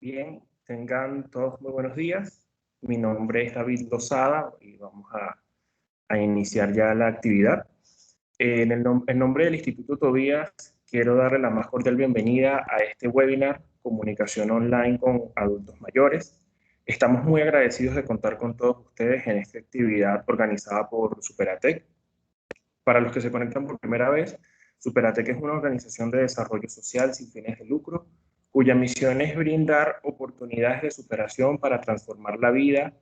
Bien, tengan todos muy buenos días. Mi nombre es David Lozada y vamos a iniciar ya la actividad. En nombre del Instituto Tobías, quiero darle la más cordial bienvenida a este webinar Comunicación Online con Adultos Mayores. Estamos muy agradecidos de contar con todos ustedes en esta actividad organizada por Superatec. Para los que se conectan por primera vez, Superatec es una organización de desarrollo social sin fines de lucro, cuya misión es brindar oportunidades de superación para transformar la vida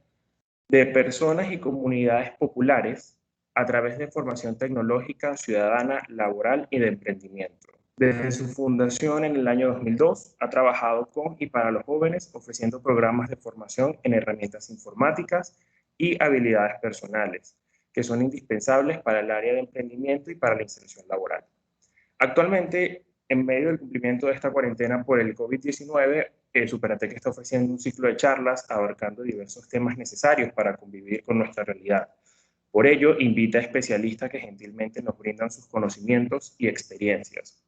de personas y comunidades populares a través de formación tecnológica, ciudadana, laboral y de emprendimiento. Desde su fundación en el año 2002, ha trabajado con y para los jóvenes, ofreciendo programas de formación en herramientas informáticas y habilidades personales, que son indispensables para el área de emprendimiento y para la inserción laboral. Actualmente, en medio del cumplimiento de esta cuarentena por el COVID-19, Superatec está ofreciendo un ciclo de charlas abarcando diversos temas necesarios para convivir con nuestra realidad. Por ello, invita a especialistas que gentilmente nos brindan sus conocimientos y experiencias.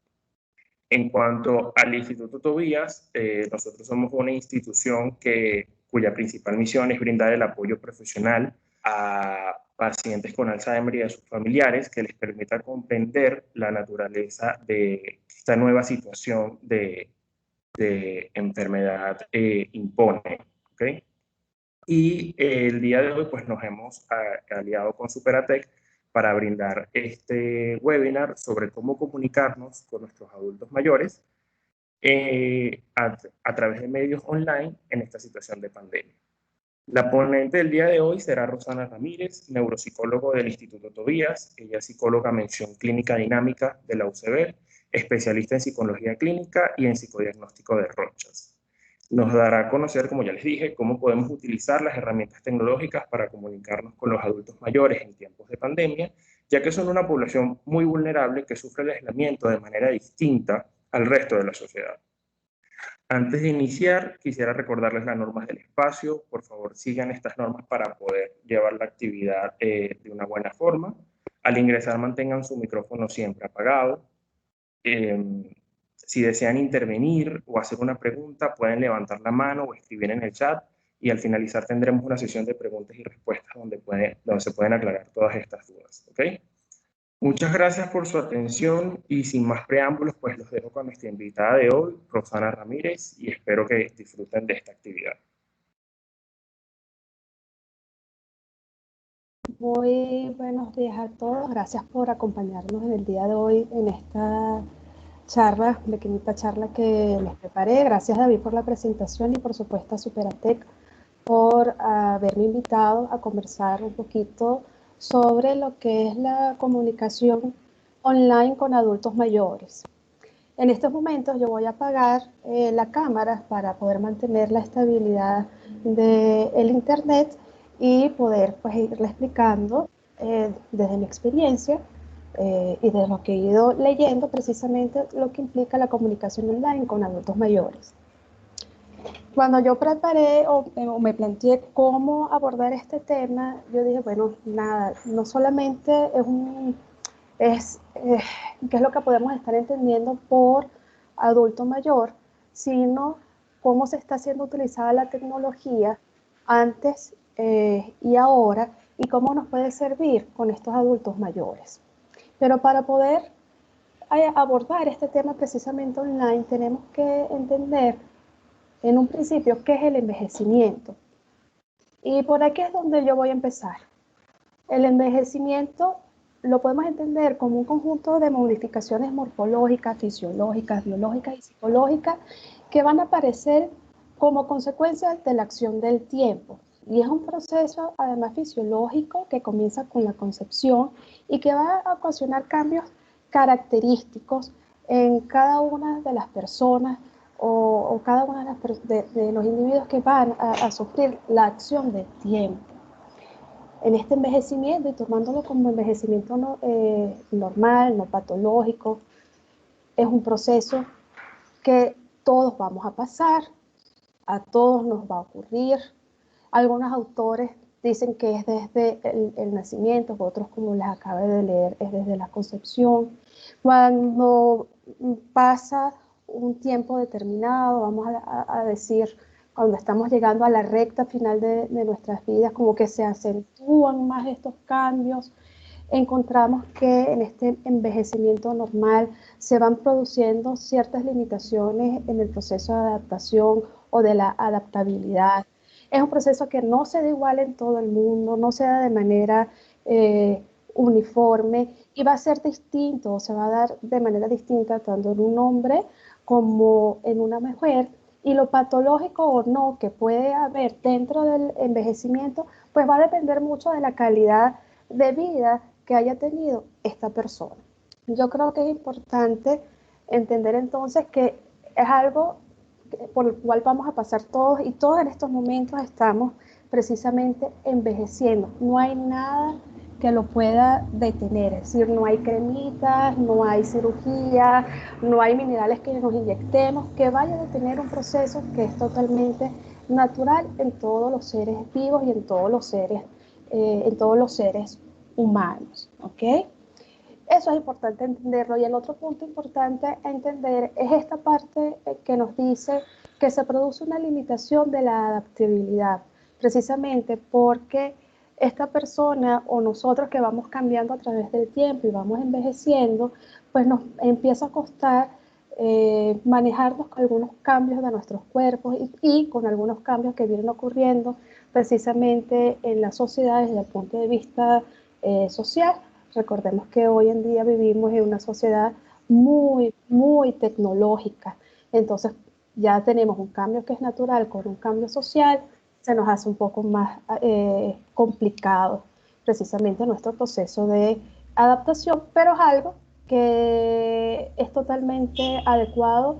En cuanto al Instituto Tobías, nosotros somos una institución cuya principal misión es brindar el apoyo profesional a pacientes con Alzheimer y a sus familiares, que les permita comprender la naturaleza de esta nueva situación de enfermedad impone. ¿Okay? Y el día de hoy pues, nos hemos aliado con Superatec para brindar este webinar sobre cómo comunicarnos con nuestros adultos mayores a través de medios online en esta situación de pandemia. La ponente del día de hoy será Rosana Ramírez, neuropsicólogo del Instituto Tobías. Ella es psicóloga mención clínica dinámica de la UCB, especialista en psicología clínica y en psicodiagnóstico de Rochas. Nos dará a conocer, como ya les dije, cómo podemos utilizar las herramientas tecnológicas para comunicarnos con los adultos mayores en tiempos de pandemia, ya que son una población muy vulnerable que sufre el aislamiento de manera distinta al resto de la sociedad. Antes de iniciar, quisiera recordarles las normas del espacio. Por favor, sigan estas normas para poder llevar la actividad de una buena forma. Al ingresar, mantengan su micrófono siempre apagado. Si desean intervenir o hacer una pregunta, pueden levantar la mano o escribir en el chat, y al finalizar tendremos una sesión de preguntas y respuestas donde se pueden aclarar todas estas dudas. ¿Okay? Muchas gracias por su atención y sin más preámbulos, pues los dejo con nuestra invitada de hoy, Rosana Ramírez, y espero que disfruten de esta actividad. Muy buenos días a todos. Gracias por acompañarnos en el día de hoy en esta charla, pequeñita charla que les preparé. Gracias, David, por la presentación y por supuesto a Superatec por haberme invitado a conversar un poquito sobre lo que es la comunicación online con adultos mayores. En estos momentos yo voy a apagar la cámara para poder mantener la estabilidad del internet y poder pues, irle explicando desde mi experiencia y de lo que he ido leyendo precisamente lo que implica la comunicación online con adultos mayores. Cuando yo preparé o me planteé cómo abordar este tema, yo dije, bueno, nada, no solamente qué es lo que podemos estar entendiendo por adulto mayor, sino cómo se está siendo utilizada la tecnología antes y ahora y cómo nos puede servir con estos adultos mayores. Pero para poder abordar este tema precisamente online, tenemos que entender en un principio qué es el envejecimiento. Y por aquí es donde yo voy a empezar. El envejecimiento lo podemos entender como un conjunto de modificaciones morfológicas, fisiológicas, biológicas y psicológicas que van a aparecer como consecuencia de la acción del tiempo. Y es un proceso además fisiológico que comienza con la concepción y que va a ocasionar cambios característicos en cada una de las personas o cada uno de los individuos que van a sufrir la acción del tiempo. En este envejecimiento, y tomándolo como envejecimiento normal, no patológico, es un proceso que todos vamos a pasar, a todos nos va a ocurrir. Algunos autores dicen que es desde el nacimiento, otros, como les acabé de leer, es desde la concepción. Cuando pasa un tiempo determinado, vamos a decir, cuando estamos llegando a la recta final de nuestras vidas, como que se acentúan más estos cambios. Encontramos que en este envejecimiento normal se van produciendo ciertas limitaciones en el proceso de adaptación o de la adaptabilidad. Es un proceso que no se da igual en todo el mundo, no se da de manera uniforme y va a ser distinto, se va a dar de manera distinta tanto en un hombre como en una mujer, y lo patológico o no que puede haber dentro del envejecimiento, pues va a depender mucho de la calidad de vida que haya tenido esta persona. Yo creo que es importante entender entonces que es algo por el cual vamos a pasar todos y todos en estos momentos estamos precisamente envejeciendo. No hay nada que lo pueda detener, es decir, no hay cremitas, no hay cirugía, no hay minerales que nos inyectemos, que vaya a detener un proceso que es totalmente natural en todos los seres vivos y en todos los seres humanos, ¿ok? Eso es importante entenderlo. Y el otro punto importante a entender es esta parte que nos dice que se produce una limitación de la adaptabilidad, precisamente porque esta persona o nosotros que vamos cambiando a través del tiempo y vamos envejeciendo, pues nos empieza a costar manejarnos con algunos cambios de nuestros cuerpos y con algunos cambios que vienen ocurriendo precisamente en la sociedad desde el punto de vista social. Recordemos que hoy en día vivimos en una sociedad muy, muy tecnológica. Entonces ya tenemos un cambio que es natural con un cambio social, se nos hace un poco más complicado precisamente nuestro proceso de adaptación, pero es algo que es totalmente adecuado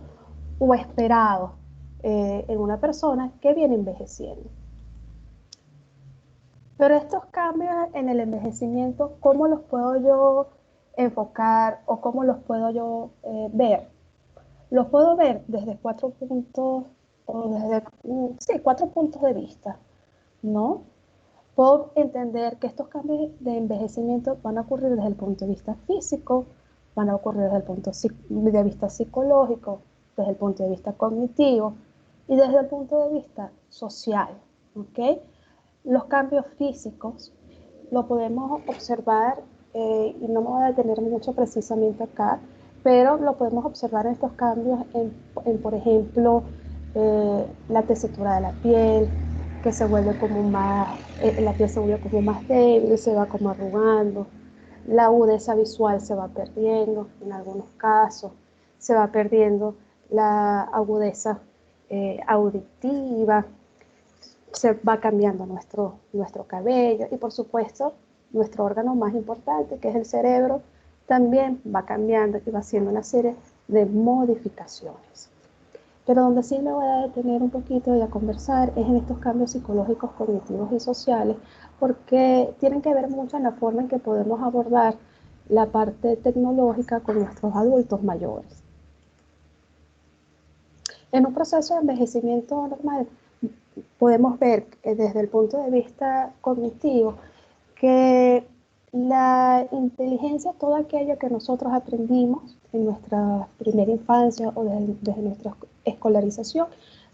o esperado en una persona que viene envejeciendo. Pero estos cambios en el envejecimiento, ¿cómo los puedo yo enfocar o cómo los puedo yo ver? Los puedo ver desde 4 puntos, o desde, sí, 4 puntos de vista, ¿no? Puedo entender que estos cambios de envejecimiento van a ocurrir desde el punto de vista físico, van a ocurrir desde el punto de vista psicológico, desde el punto de vista cognitivo y desde el punto de vista social, ¿ok? Los cambios físicos lo podemos observar, y no me voy a detener mucho precisamente acá, pero lo podemos observar en estos cambios por ejemplo, la tesitura de la piel, que se vuelve como más, la piel se vuelve como más débil, se va como arrugando, la agudeza visual se va perdiendo en algunos casos, se va perdiendo la agudeza auditiva, se va cambiando nuestro cabello y por supuesto nuestro órgano más importante, que es el cerebro, también va cambiando y va haciendo una serie de modificaciones. Pero donde sí me voy a detener un poquito y a conversar es en estos cambios psicológicos, cognitivos y sociales, porque tienen que ver mucho en la forma en que podemos abordar la parte tecnológica con nuestros adultos mayores. En un proceso de envejecimiento normal, podemos ver desde el punto de vista cognitivo que la inteligencia, todo aquello que nosotros aprendimos en nuestra primera infancia o desde nuestra escolarización,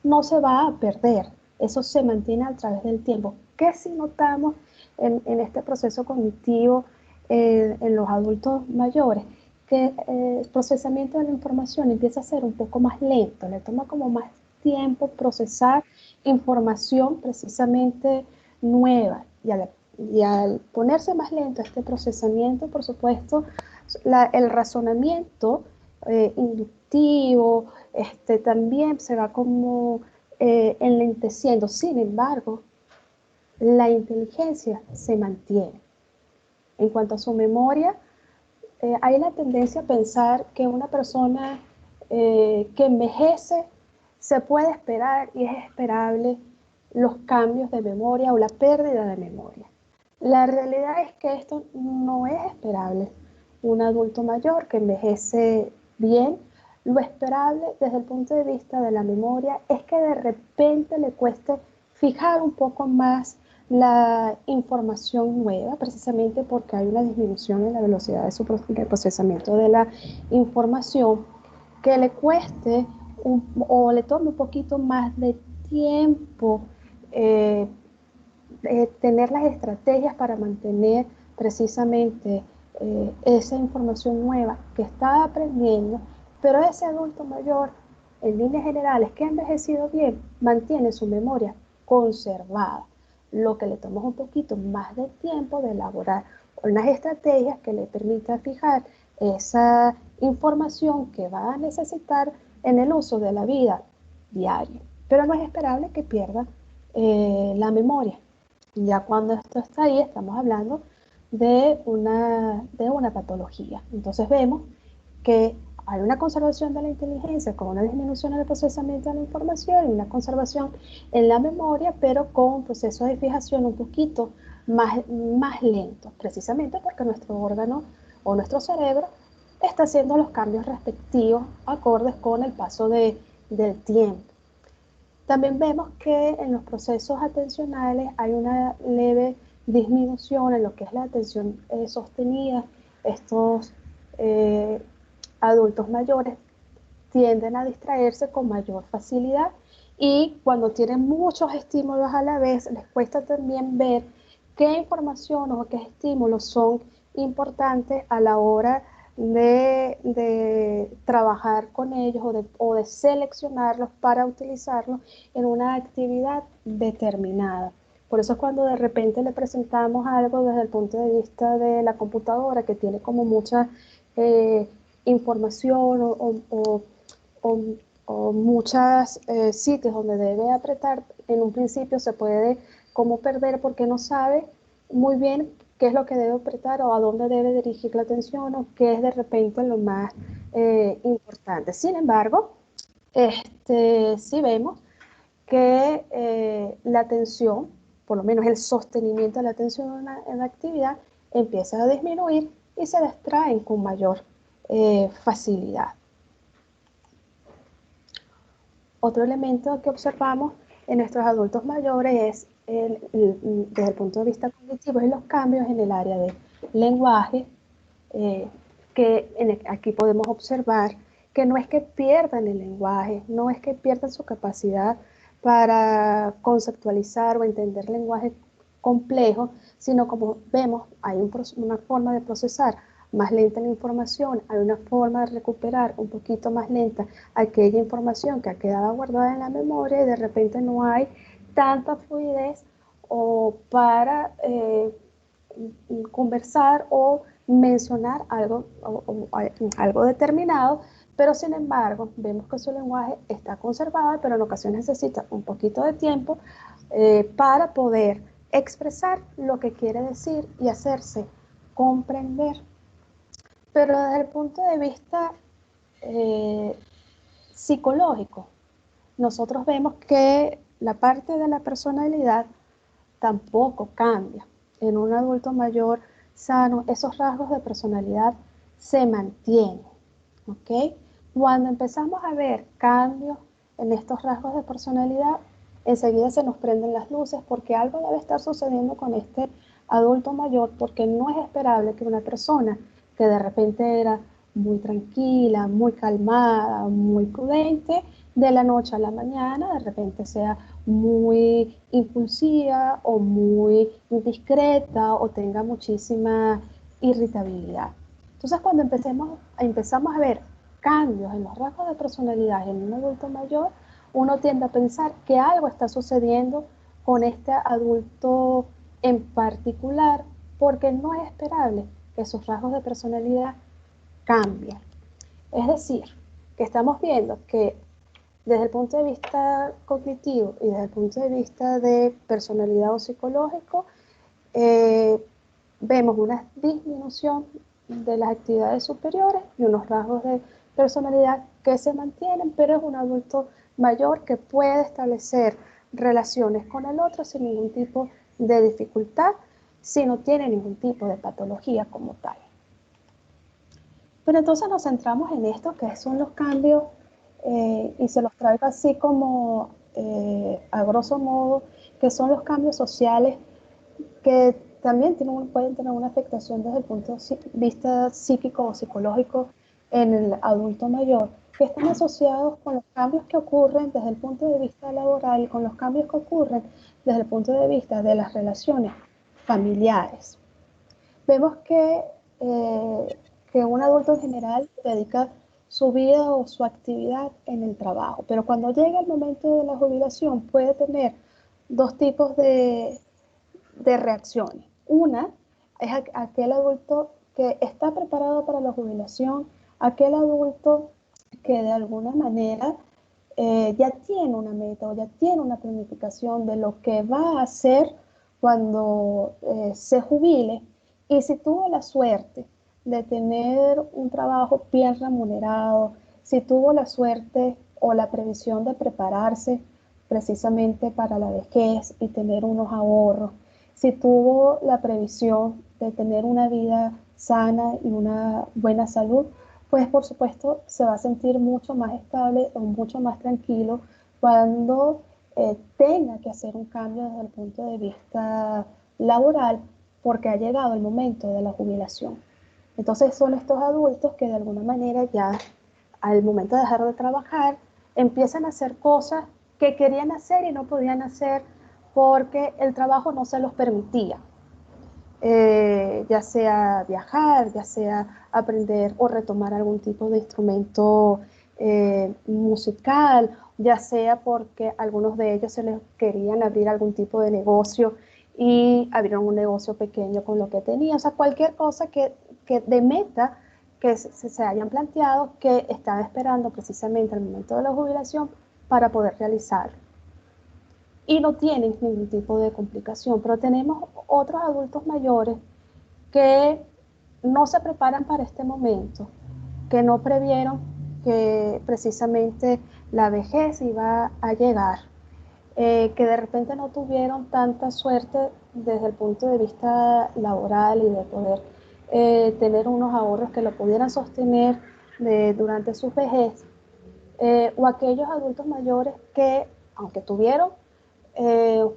no se va a perder. Eso se mantiene a través del tiempo. ¿Qué si notamos en este proceso cognitivo en los adultos mayores? Que el procesamiento de la información empieza a ser un poco más lento, le toma como más tiempo procesar información precisamente nueva. Y al ponerse más lento este procesamiento, por supuesto, el razonamiento inductivo también se va como enlenteciendo. Sin embargo, la inteligencia se mantiene. En cuanto a su memoria, hay la tendencia a pensar que una persona que envejece se puede esperar y es esperable los cambios de memoria o la pérdida de memoria. La realidad es que esto no es esperable. Un adulto mayor que envejece bien, lo esperable desde el punto de vista de la memoria es que de repente le cueste fijar un poco más la información nueva, precisamente porque hay una disminución en la velocidad de su procesamiento de la información, que le cueste o le tome un poquito más de tiempo tener las estrategias para mantener precisamente esa información nueva que está aprendiendo, pero ese adulto mayor, en líneas generales, que ha envejecido bien, mantiene su memoria conservada, lo que le toma un poquito más de tiempo de elaborar unas estrategias que le permitan fijar esa información que va a necesitar en el uso de la vida diaria. Pero no es esperable que pierda la memoria. Ya cuando esto está ahí, estamos hablando de una patología. Entonces vemos que hay una conservación de la inteligencia con una disminución en el procesamiento de la información y una conservación en la memoria, pero con procesos de fijación un poquito más lentos, precisamente porque nuestro órgano o nuestro cerebro está haciendo los cambios respectivos acordes con el paso del tiempo. También vemos que en los procesos atencionales hay una leve disminución en lo que es la atención sostenida. Estos adultos mayores tienden a distraerse con mayor facilidad y cuando tienen muchos estímulos a la vez, les cuesta también ver qué información o qué estímulos son importantes a la hora de trabajar con ellos o de seleccionarlos para utilizarlos en una actividad determinada. Por eso es cuando de repente le presentamos algo desde el punto de vista de la computadora que tiene como mucha información o, o muchos sitios donde debe apretar, en un principio se puede como perder porque no sabe muy bien qué es lo que debe apretar o a dónde debe dirigir la atención o qué es de repente lo más importante. Sin embargo, sí vemos que la atención, por lo menos el sostenimiento de la atención en la actividad, empieza a disminuir y se distraen con mayor facilidad. Otro elemento que observamos en nuestros adultos mayores es, desde el punto de vista cognitivo, es los cambios en el área de lenguaje, aquí podemos observar que no es que pierdan el lenguaje, no es que pierdan su capacidad para conceptualizar o entender lenguaje complejo, sino como vemos, hay una forma de procesar más lenta la información, hay una forma de recuperar un poquito más lenta aquella información que ha quedado guardada en la memoria y de repente no hay tanta fluidez o para conversar o mencionar algo determinado, pero sin embargo vemos que su lenguaje está conservado, pero en ocasiones necesita un poquito de tiempo para poder expresar lo que quiere decir y hacerse comprender. Pero desde el punto de vista psicológico, nosotros vemos que la parte de la personalidad tampoco cambia. En un adulto mayor sano, esos rasgos de personalidad se mantienen. ¿Ok? Cuando empezamos a ver cambios en estos rasgos de personalidad, enseguida se nos prenden las luces porque algo debe estar sucediendo con este adulto mayor, porque no es esperable que una persona que de repente era muy tranquila, muy calmada, muy prudente, de la noche a la mañana de repente sea muy impulsiva o muy discreta o tenga muchísima irritabilidad. Entonces, cuando empezamos a ver cambios en los rasgos de personalidad en un adulto mayor, uno tiende a pensar que algo está sucediendo con este adulto en particular, porque no es esperable que sus rasgos de personalidad cambien. Es decir, que estamos viendo que desde el punto de vista cognitivo y desde el punto de vista de personalidad o psicológico, vemos una disminución de las actividades superiores y unos rasgos de personalidad que se mantienen, pero es un adulto mayor que puede establecer relaciones con el otro sin ningún tipo de dificultad, si no tiene ningún tipo de patología como tal. Pero entonces nos centramos en esto, que son los cambios, y se los traigo así como a grosso modo, que son los cambios sociales que también pueden tener una afectación desde el punto de vista psíquico o psicológico en el adulto mayor, que están asociados con los cambios que ocurren desde el punto de vista laboral y con los cambios que ocurren desde el punto de vista de las relaciones familiares. Vemos que un adulto en general dedica su vida o su actividad en el trabajo, pero cuando llega el momento de la jubilación puede tener dos tipos de reacciones. Una es aquel adulto que está preparado para la jubilación, aquel adulto que de alguna manera ya tiene una meta o ya tiene una planificación de lo que va a hacer cuando se jubile, y si tuvo la suerte de tener un trabajo bien remunerado, si tuvo la suerte o la previsión de prepararse precisamente para la vejez y tener unos ahorros, si tuvo la previsión de tener una vida sana y una buena salud, pues por supuesto se va a sentir mucho más estable o mucho más tranquilo cuando tenga que hacer un cambio desde el punto de vista laboral, porque ha llegado el momento de la jubilación. Entonces son estos adultos que de alguna manera ya al momento de dejar de trabajar empiezan a hacer cosas que querían hacer y no podían hacer porque el trabajo no se los permitía. Ya sea viajar, ya sea aprender o retomar algún tipo de instrumento musical, ya sea porque algunos de ellos se les querían abrir algún tipo de negocio y abrieron un negocio pequeño con lo que tenían. O sea, cualquier cosa que de meta que se hayan planteado, que están esperando precisamente el momento de la jubilación para poder realizarlo. Y no tienen ningún tipo de complicación, pero tenemos otros adultos mayores que no se preparan para este momento, que no previeron que precisamente la vejez iba a llegar, que de repente no tuvieron tanta suerte desde el punto de vista laboral y de poder tener unos ahorros que lo pudieran sostener durante su vejez, o aquellos adultos mayores que, aunque tuvieron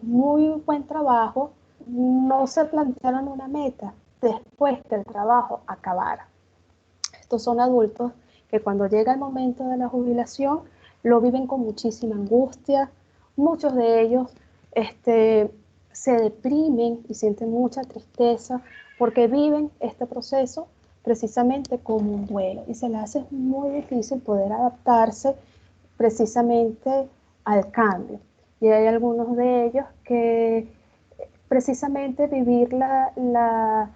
muy buen trabajo, no se plantearon una meta después que el trabajo acabara. Estos son adultos que cuando llega el momento de la jubilación lo viven con muchísima angustia. Muchos de ellos se deprimen y sienten mucha tristeza porque viven este proceso precisamente como un duelo, y se les hace muy difícil poder adaptarse precisamente al cambio. Y hay algunos de ellos que precisamente vivir la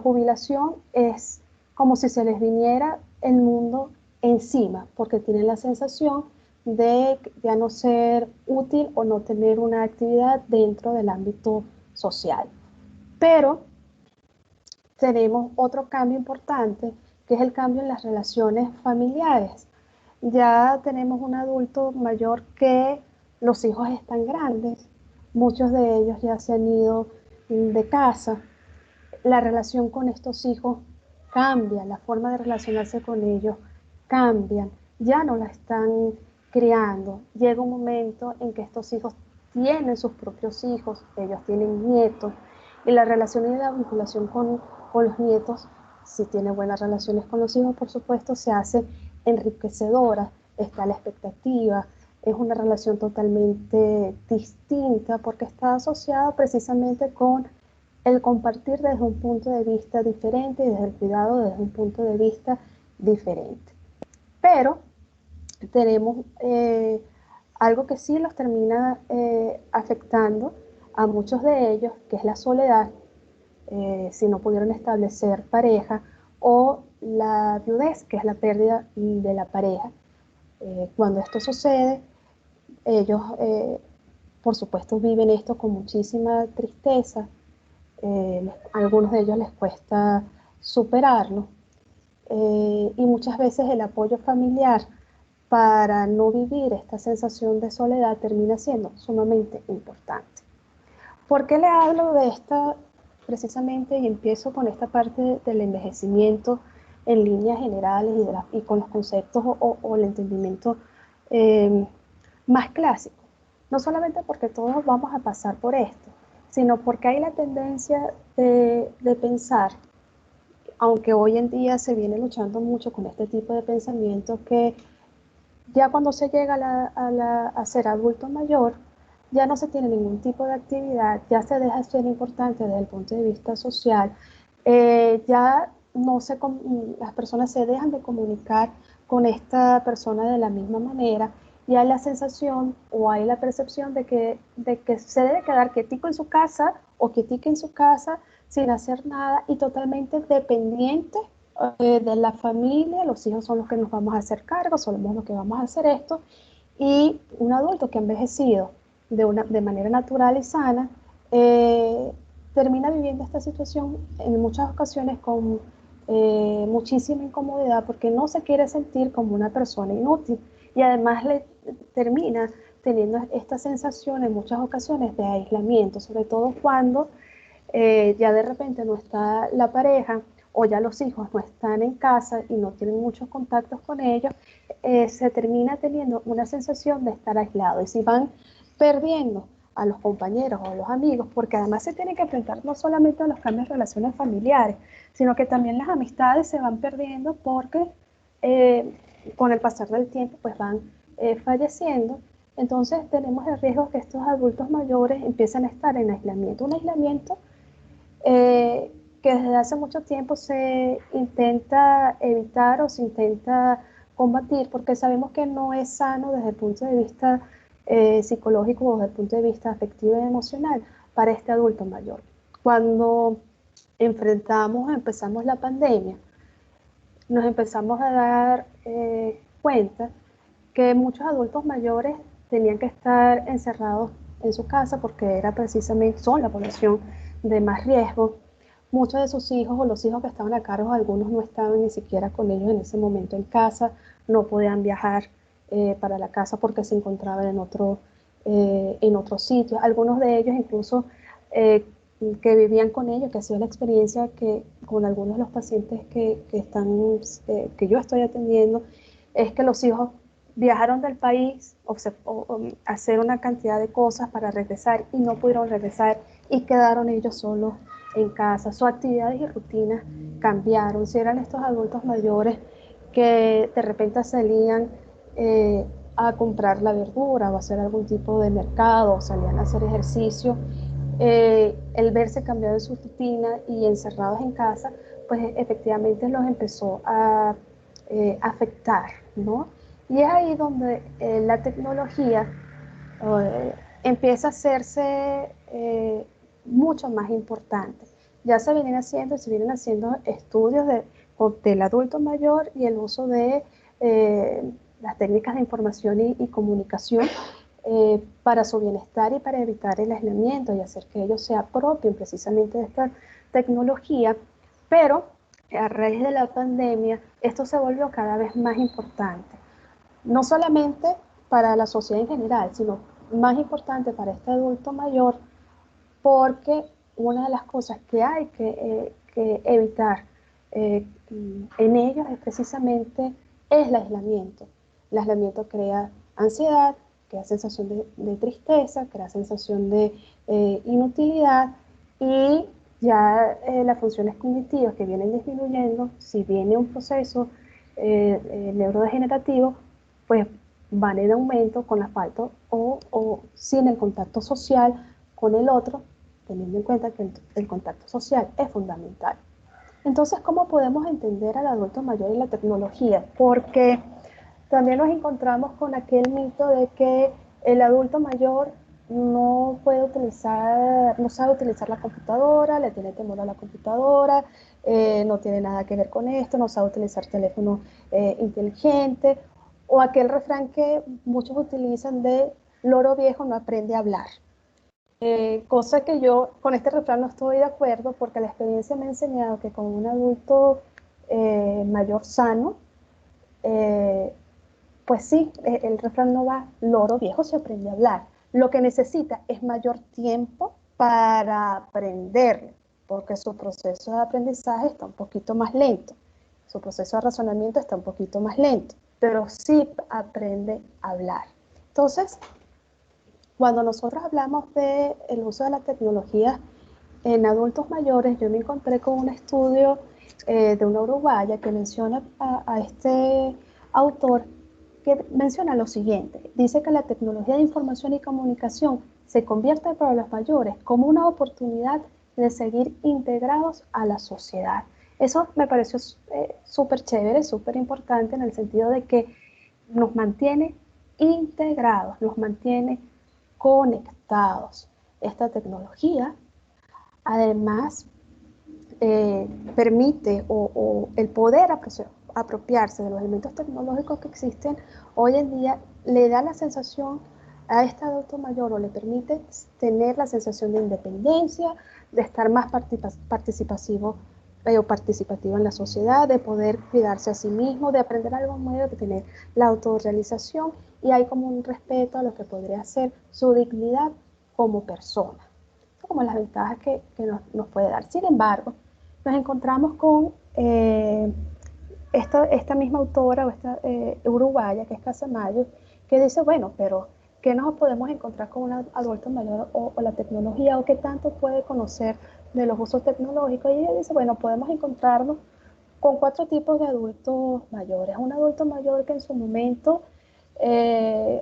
jubilación es como si se les viniera el mundo encima, porque tienen la sensación de ya no ser útil o no tener una actividad dentro del ámbito social. Pero tenemos otro cambio importante, que es el cambio en las relaciones familiares. Ya tenemos un adulto mayor que los hijos están grandes, muchos de ellos ya se han ido de casa. La relación con estos hijos cambia, la forma de relacionarse con ellos cambia, ya no la están criando. Llega un momento en que estos hijos tienen sus propios hijos, ellos tienen nietos, y la relación y la vinculación con los nietos, si tiene buenas relaciones con los hijos, por supuesto, se hace enriquecedora, está la expectativa, es una relación totalmente distinta porque está asociada precisamente con el compartir desde un punto de vista diferente y desde el cuidado desde un punto de vista diferente. Pero tenemos algo que sí los termina afectando a muchos de ellos, que es la soledad, si no pudieron establecer pareja, o la viudez, que es la pérdida de la pareja. Cuando esto sucede, ellos, por supuesto, viven esto con muchísima tristeza. A algunos de ellos les cuesta superarlo, y muchas veces el apoyo familiar para no vivir esta sensación de soledad termina siendo sumamente importante. ¿Por qué le hablo de esta precisamente y empiezo con esta parte del envejecimiento en líneas generales y con los conceptos o el entendimiento eh, más clásico? No solamente porque todos vamos a pasar por esto, sino porque hay la tendencia de pensar, aunque hoy en día se viene luchando mucho con este tipo de pensamiento que ya cuando se llega a ser adulto mayor, ya no se tiene ningún tipo de actividad, ya se deja de ser importante desde el punto de vista social, ya no se, las personas se dejan de comunicar con esta persona de la misma manera y hay la sensación o hay la percepción de que se debe quedar quietico en su casa o quietica en su casa sin hacer nada y totalmente dependiente de la familia. Los hijos son los que nos vamos a hacer cargo, somos los que vamos a hacer esto, y un adulto que ha envejecido de manera natural y sana, termina viviendo esta situación en muchas ocasiones con muchísima incomodidad porque no se quiere sentir como una persona inútil y además le termina teniendo esta sensación en muchas ocasiones de aislamiento, sobre todo cuando ya de repente no está la pareja o ya los hijos no están en casa y no tienen muchos contactos con ellos, se termina teniendo una sensación de estar aislado. Y si van perdiendo a los compañeros o a los amigos, porque además se tienen que enfrentar no solamente a los cambios de relaciones familiares, sino que también las amistades se van perdiendo porque con el pasar del tiempo pues van falleciendo. Entonces tenemos el riesgo que estos adultos mayores empiecen a estar en aislamiento, un aislamiento que desde hace mucho tiempo se intenta evitar o se intenta combatir, porque sabemos que no es sano desde el punto de vista psicológico o desde el punto de vista afectivo y emocional para este adulto mayor. Cuando empezamos la pandemia, nos empezamos a dar cuenta que muchos adultos mayores tenían que estar encerrados en su casa porque era precisamente, son la población de más riesgo. Muchos de sus hijos o los hijos que estaban a cargo, algunos no estaban ni siquiera con ellos en ese momento en casa, no podían viajar para la casa porque se encontraban en otro sitio. Algunos de ellos incluso que vivían con ellos, que ha sido la experiencia que con algunos de los pacientes que yo estoy atendiendo, es que los hijos viajaron del país o hacer una cantidad de cosas para regresar y no pudieron regresar y quedaron ellos solos en casa. Sus actividades y rutinas cambiaron. Si eran estos adultos mayores que de repente salían a comprar la verdura o a hacer algún tipo de mercado o salían a hacer ejercicio, el verse cambiado de su rutina y encerrados en casa, pues efectivamente los empezó a afectar, ¿no? Y es ahí donde la tecnología empieza a hacerse mucho más importante. Ya se vienen haciendo estudios del adulto mayor y el uso de las técnicas de información y comunicación para su bienestar y para evitar el aislamiento y hacer que ellos se apropien precisamente de esta tecnología, pero a raíz de la pandemia esto se volvió cada vez más importante, no solamente para la sociedad en general, sino más importante para este adulto mayor, porque una de las cosas que hay que evitar en ellos es precisamente el aislamiento. El aislamiento crea ansiedad, crea sensación de tristeza, crea sensación de inutilidad y ya las funciones cognitivas que vienen disminuyendo, si viene un proceso neurodegenerativo, pues van en aumento con la falta o sin el contacto social con el otro, teniendo en cuenta que el contacto social es fundamental. Entonces, ¿cómo podemos entender al adulto mayor y la tecnología? Porque también nos encontramos con aquel mito de que el adulto mayor no puede utilizar, no sabe utilizar la computadora, le tiene temor a la computadora, no tiene nada que ver con esto, no sabe utilizar teléfono inteligente, o aquel refrán que muchos utilizan de loro viejo no aprende a hablar. Cosa que yo con este refrán no estoy de acuerdo porque la experiencia me ha enseñado que con un adulto mayor sano, eh, pues sí, el refrán no va, loro viejo se aprende a hablar. Lo que necesita es mayor tiempo para aprender, porque su proceso de aprendizaje está un poquito más lento, su proceso de razonamiento está un poquito más lento, pero sí aprende a hablar. Entonces, cuando nosotros hablamos del uso de la tecnología en adultos mayores, yo me encontré con un estudio de una uruguaya que menciona a este autor, que menciona lo siguiente. Dice que la tecnología de información y comunicación se convierte para los mayores como una oportunidad de seguir integrados a la sociedad. Eso me pareció súper chévere, súper importante en el sentido de que nos mantiene integrados, nos mantiene conectados. Esta tecnología, además, permite o el poder apropiarse de los elementos tecnológicos que existen hoy en día, le da la sensación a este adulto mayor o le permite tener la sensación de independencia, de estar más participativo o participativo en la sociedad, de poder cuidarse a sí mismo, de aprender algo nuevo, de tener la autorrealización, y hay como un respeto a lo que podría ser su dignidad como persona, como las ventajas que nos puede dar. Sin embargo, nos encontramos con esta misma autora o esta uruguaya, que es Casamayo, que dice, bueno, pero ¿qué nos podemos encontrar con un adulto mayor o la tecnología, o qué tanto puede conocer de los usos tecnológicos? Y ella dice, bueno, podemos encontrarnos con 4 tipos de adultos mayores. Un adulto mayor que en su momento,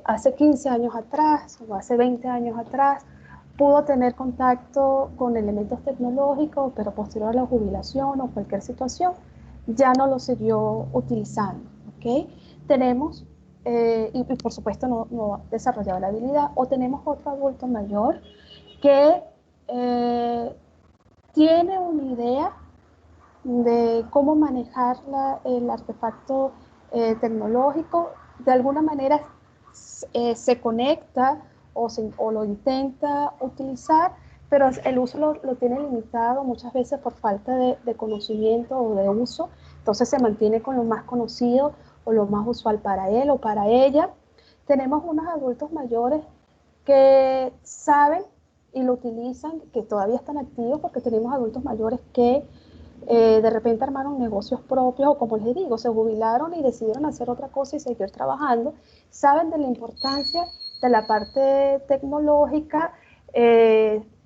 hace 15 años atrás o hace 20 años atrás, pudo tener contacto con elementos tecnológicos, pero posterior a la jubilación o cualquier situación, ya no lo siguió utilizando. ¿Okay? Tenemos, y por supuesto no ha desarrollado la habilidad, o tenemos otro adulto mayor que tiene una idea de cómo manejar el artefacto tecnológico, de alguna manera se conecta o lo intenta utilizar, pero el uso lo tiene limitado muchas veces por falta de conocimiento o de uso, entonces se mantiene con lo más conocido o lo más usual para él o para ella. Tenemos unos adultos mayores que saben y lo utilizan, que todavía están activos, porque tenemos adultos mayores que de repente armaron negocios propios, o como les digo, se jubilaron y decidieron hacer otra cosa y seguir trabajando. Saben de la importancia de la parte tecnológica,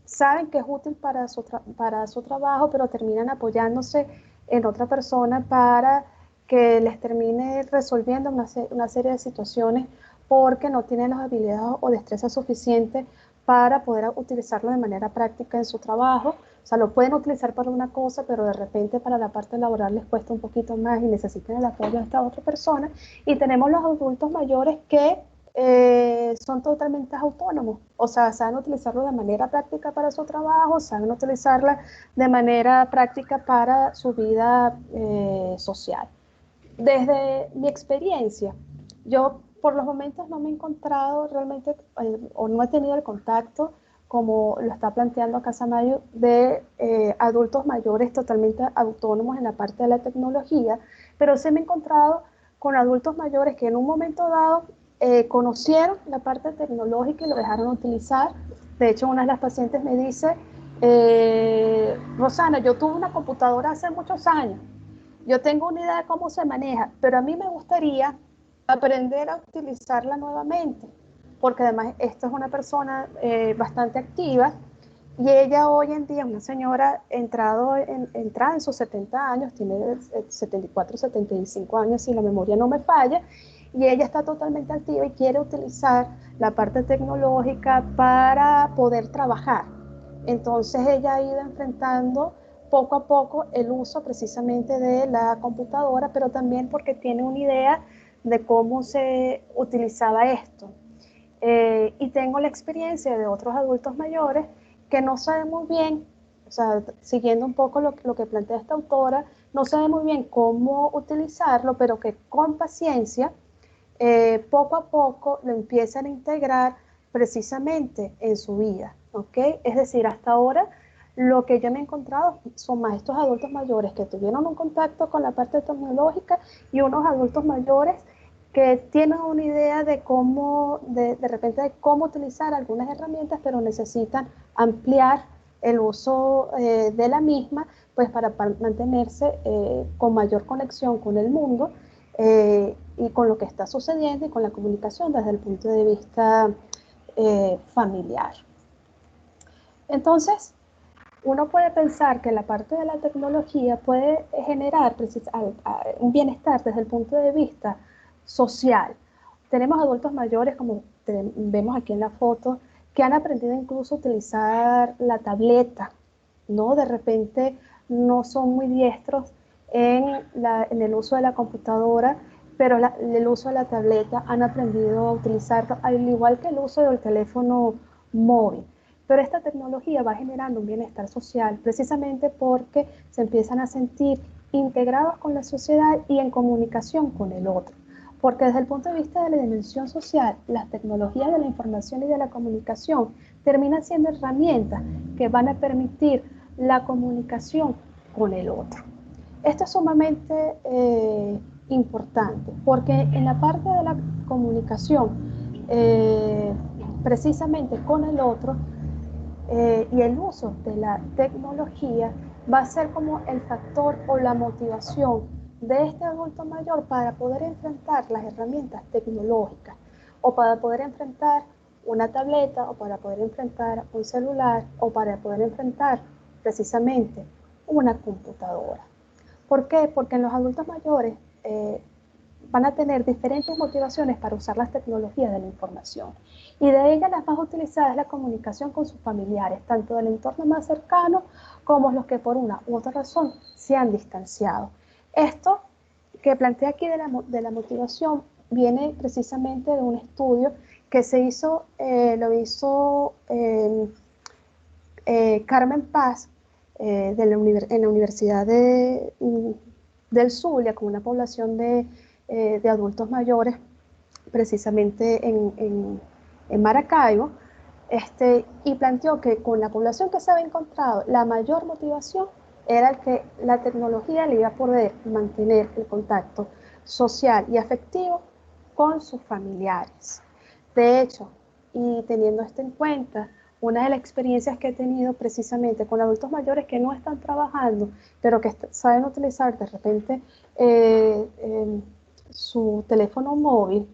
saben que es útil para su trabajo, pero terminan apoyándose en otra persona para que les termine resolviendo una serie de situaciones, porque no tienen las habilidades o destrezas suficientes para poder utilizarlo de manera práctica en su trabajo. O sea, lo pueden utilizar para una cosa, pero de repente para la parte laboral les cuesta un poquito más y necesitan el apoyo de esta otra persona. Y tenemos los adultos mayores que son totalmente autónomos, o sea, saben utilizarlo de manera práctica para su trabajo, saben utilizarla de manera práctica para su vida social. Desde mi experiencia, yo por los momentos no me he encontrado realmente o no he tenido el contacto, como lo está planteando Casamayo, de adultos mayores totalmente autónomos en la parte de la tecnología, pero sí me he encontrado con adultos mayores que en un momento dado conocieron la parte tecnológica y lo dejaron utilizar. De hecho, una de las pacientes me dice, Rosana, yo tuve una computadora hace muchos años, yo tengo una idea de cómo se maneja, pero a mí me gustaría aprender a utilizarla nuevamente, porque además esta es una persona bastante activa, y ella hoy en día, una señora entrada en sus 70 años, tiene 74, 75 años, si la memoria no me falla, y ella está totalmente activa y quiere utilizar la parte tecnológica para poder trabajar. Entonces ella ha ido enfrentando poco a poco el uso precisamente de la computadora, pero también porque tiene una idea de cómo se utilizaba esto. Y tengo la experiencia de otros adultos mayores que no saben muy bien, o sea, siguiendo un poco lo que plantea esta autora, no saben muy bien cómo utilizarlo, pero que con paciencia, poco a poco lo empiezan a integrar precisamente en su vida, ¿ok? Es decir, hasta ahora lo que yo me he encontrado son más estos adultos mayores que tuvieron un contacto con la parte tecnológica, y unos adultos mayores que tienen una idea de cómo, de repente, de cómo utilizar algunas herramientas, pero necesitan ampliar el uso de la misma, pues para mantenerse con mayor conexión con el mundo y con lo que está sucediendo y con la comunicación desde el punto de vista familiar. Entonces, uno puede pensar que la parte de la tecnología puede generar un bienestar desde el punto de vista social. Tenemos adultos mayores, como vemos aquí en la foto, que han aprendido incluso a utilizar la tableta, ¿no? De repente no son muy diestros en el uso de la computadora, pero el uso de la tableta han aprendido a utilizarlo, al igual que el uso del teléfono móvil. Pero esta tecnología va generando un bienestar social precisamente porque se empiezan a sentir integrados con la sociedad y en comunicación con el otro. Porque desde el punto de vista de la dimensión social, las tecnologías de la información y de la comunicación terminan siendo herramientas que van a permitir la comunicación con el otro. Esto es sumamente importante porque en la parte de la comunicación, precisamente con el otro, y el uso de la tecnología va a ser como el factor o la motivación de este adulto mayor para poder enfrentar las herramientas tecnológicas o para poder enfrentar una tableta o para poder enfrentar un celular o para poder enfrentar precisamente una computadora. ¿Por qué? Porque en los adultos mayores van a tener diferentes motivaciones para usar las tecnologías de la información. Y de ellas las más utilizadas es la comunicación con sus familiares, tanto del entorno más cercano como los que por una u otra razón se han distanciado. Esto que plantea aquí de la motivación viene precisamente de un estudio que se hizo, lo hizo Carmen Paz en la Universidad del Zulia, con una población de adultos mayores, precisamente en Maracaibo, y planteó que con la población que se había encontrado, la mayor motivación era el que la tecnología le iba a poder mantener el contacto social y afectivo con sus familiares. De hecho, y teniendo esto en cuenta, una de las experiencias que he tenido precisamente con adultos mayores que no están trabajando, pero que saben utilizar de repente su teléfono móvil,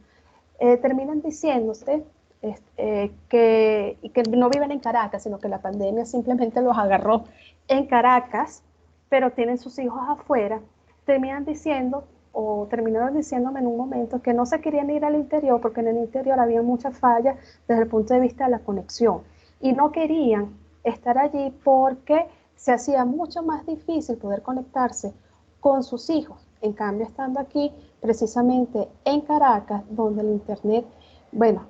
terminan diciéndose que no viven en Caracas, sino que la pandemia simplemente los agarró en Caracas, pero tienen sus hijos afuera, terminan diciendo o terminaron diciéndome en un momento que no se querían ir al interior porque en el interior había muchas fallas desde el punto de vista de la conexión y no querían estar allí porque se hacía mucho más difícil poder conectarse con sus hijos. En cambio, estando aquí, precisamente en Caracas, donde el Internet, bueno,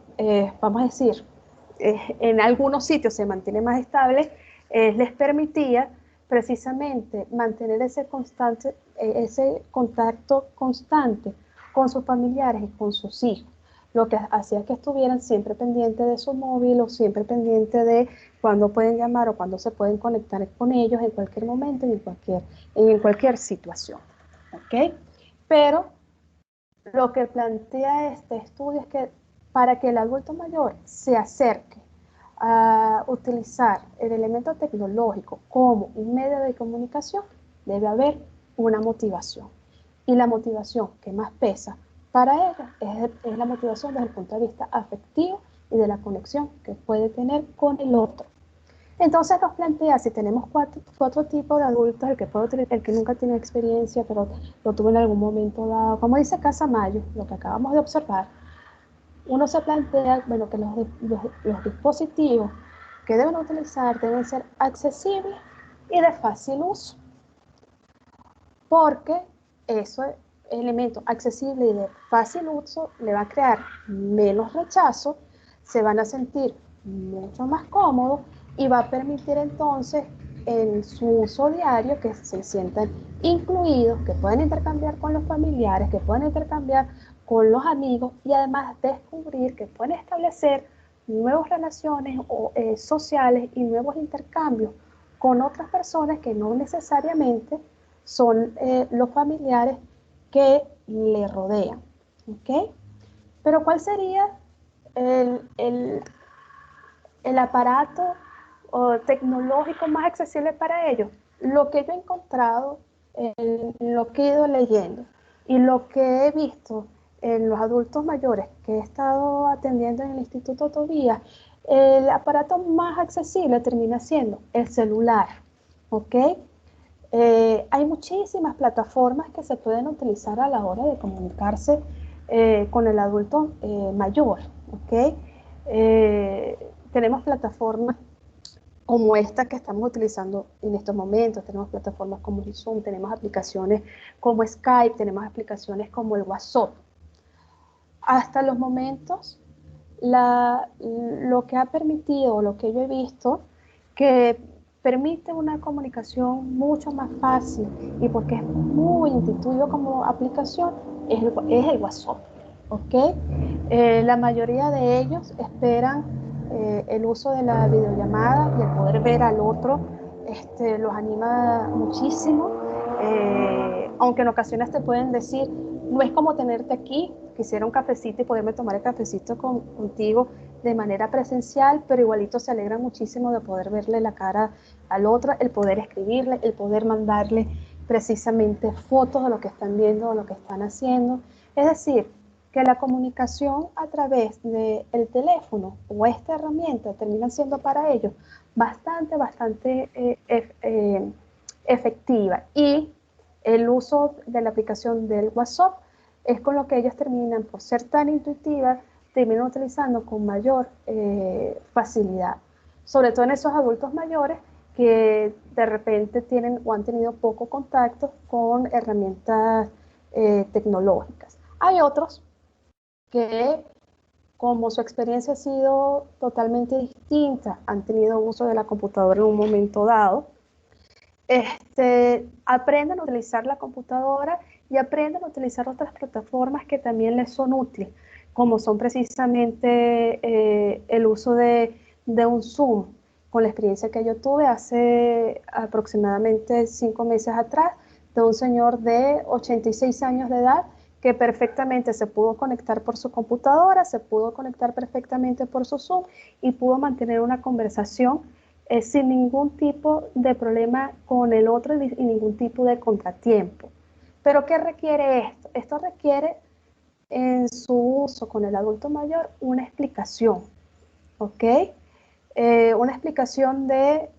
vamos a decir, en algunos sitios se mantiene más estable, les permitía precisamente mantener ese contacto constante con sus familiares y con sus hijos, lo que hacía que estuvieran siempre pendientes de su móvil o siempre pendientes de cuándo pueden llamar o cuándo se pueden conectar con ellos en cualquier momento y en cualquier situación. ¿Okay? Pero lo que plantea este estudio es que para que el adulto mayor se acerque a utilizar el elemento tecnológico como un medio de comunicación, debe haber una motivación. Y la motivación que más pesa para ellos es la motivación desde el punto de vista afectivo y de la conexión que puede tener con el otro. Entonces nos plantea, si tenemos cuatro tipos de adultos, el que nunca tiene experiencia, pero lo tuvo en algún momento dado, como dice Casamayo, lo que acabamos de observar, uno se plantea, bueno, que los dispositivos que deben utilizar deben ser accesibles y de fácil uso, porque eso elemento accesible y de fácil uso le va a crear menos rechazo, se van a sentir mucho más cómodos y va a permitir entonces en su uso diario que se sientan incluidos, que pueden intercambiar con los familiares, que pueden intercambiar con los amigos y además descubrir que pueden establecer nuevas relaciones sociales y nuevos intercambios con otras personas que no necesariamente son los familiares que le rodean. ¿Okay? Pero ¿cuál sería el, el, el aparato tecnológico más accesible para ellos? Lo que yo he encontrado, lo que he ido leyendo y lo que he visto en los adultos mayores que he estado atendiendo en el Instituto Tobías, el aparato más accesible termina siendo el celular. ¿ok? Hay muchísimas plataformas que se pueden utilizar a la hora de comunicarse con el adulto mayor, ¿ok? Tenemos plataformas como esta que estamos utilizando en estos momentos, tenemos plataformas como el Zoom, tenemos aplicaciones como Skype, tenemos aplicaciones como el WhatsApp. Hasta los momentos, lo que ha permitido, lo que yo he visto, que permite una comunicación mucho más fácil y porque es muy intuitivo como aplicación, es el WhatsApp, ¿ok? La mayoría de ellos esperan el uso de la videollamada y el poder ver al otro los anima muchísimo, aunque en ocasiones te pueden decir, no es como tenerte aquí, quisiera un cafecito y poderme tomar el cafecito contigo de manera presencial, pero igualito se alegra muchísimo de poder verle la cara al otro, el poder escribirle, el poder mandarle precisamente fotos de lo que están viendo, de lo que están haciendo. Es decir, que la comunicación a través del teléfono o esta herramienta termina siendo para ellos bastante efectiva. Y el uso de la aplicación del WhatsApp es con lo que ellos terminan, por ser tan intuitiva, terminan utilizando con mayor facilidad. Sobre todo en esos adultos mayores que de repente tienen o han tenido poco contacto con herramientas tecnológicas. Hay otros que, como su experiencia ha sido totalmente distinta, han tenido uso de la computadora en un momento dado, aprenden a utilizar la computadora y aprenden a utilizar otras plataformas que también les son útiles, como son precisamente el uso de un Zoom. Con la experiencia que yo tuve hace aproximadamente 5 meses atrás, de un señor de 86 años de edad que perfectamente se pudo conectar por su computadora, se pudo conectar perfectamente por su Zoom y pudo mantener una conversación sin ningún tipo de problema con el otro y ningún tipo de contratiempo. Pero ¿qué requiere esto? Esto requiere en su uso con el adulto mayor una explicación, ¿ok? Una explicación de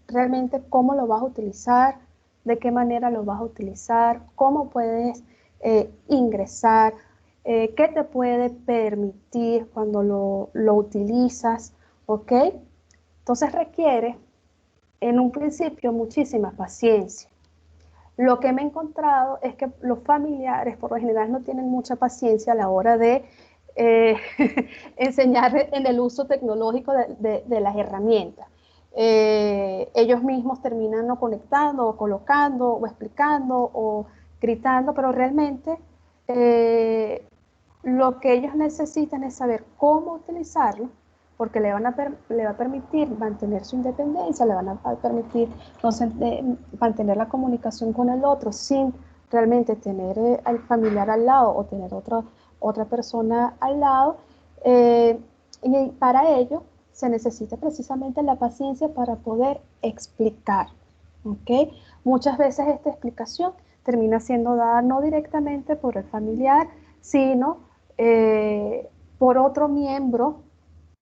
realmente cómo lo vas a utilizar, de qué manera lo vas a utilizar, cómo puedes ingresar, qué te puede permitir cuando lo utilizas, ¿ok? Entonces requiere en un principio muchísima paciencia. Lo que me he encontrado es que los familiares por lo general no tienen mucha paciencia a la hora de enseñar en el uso tecnológico de las herramientas. Ellos mismos terminan no conectando, o colocando, o explicando, o gritando, pero realmente lo que ellos necesitan es saber cómo utilizarlo, porque le va a permitir mantener su independencia, le van a permitir mantener la comunicación con el otro sin realmente tener al familiar al lado o tener otra persona al lado. Y para ello se necesita precisamente la paciencia para poder explicar. ¿Okay? Muchas veces esta explicación termina siendo dada no directamente por el familiar, sino por otro miembro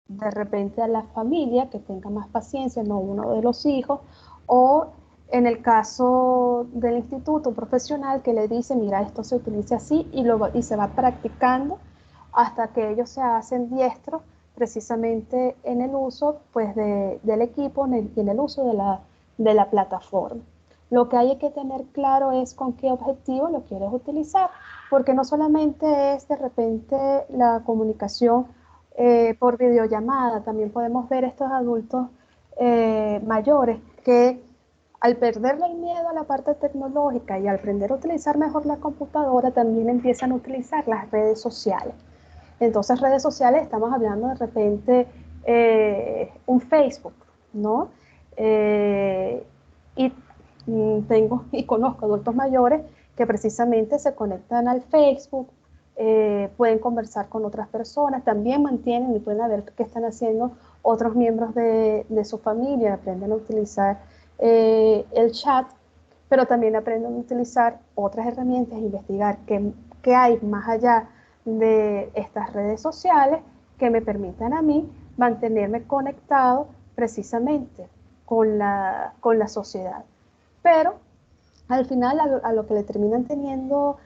de repente a la familia que tenga más paciencia, no uno de los hijos, o en el caso del instituto profesional que le dice, mira, esto se utiliza así y se va practicando hasta que ellos se hacen diestros precisamente en el uso pues, del equipo y en el uso de la plataforma. Lo que hay que tener claro es con qué objetivo lo quieres utilizar, porque no solamente es de repente la comunicación por videollamada, también podemos ver estos adultos mayores que al perderle el miedo a la parte tecnológica y al aprender a utilizar mejor la computadora, también empiezan a utilizar las redes sociales. Entonces, redes sociales, estamos hablando de repente un Facebook, ¿no? Y tengo y conozco adultos mayores que precisamente se conectan al Facebook, pueden conversar con otras personas, también mantienen y pueden ver qué están haciendo otros miembros de su familia, aprenden a utilizar el chat, pero también aprenden a utilizar otras herramientas, investigar qué hay más allá de estas redes sociales que me permitan a mí mantenerme conectado precisamente con la sociedad. Pero al final a lo que le terminan teniendo,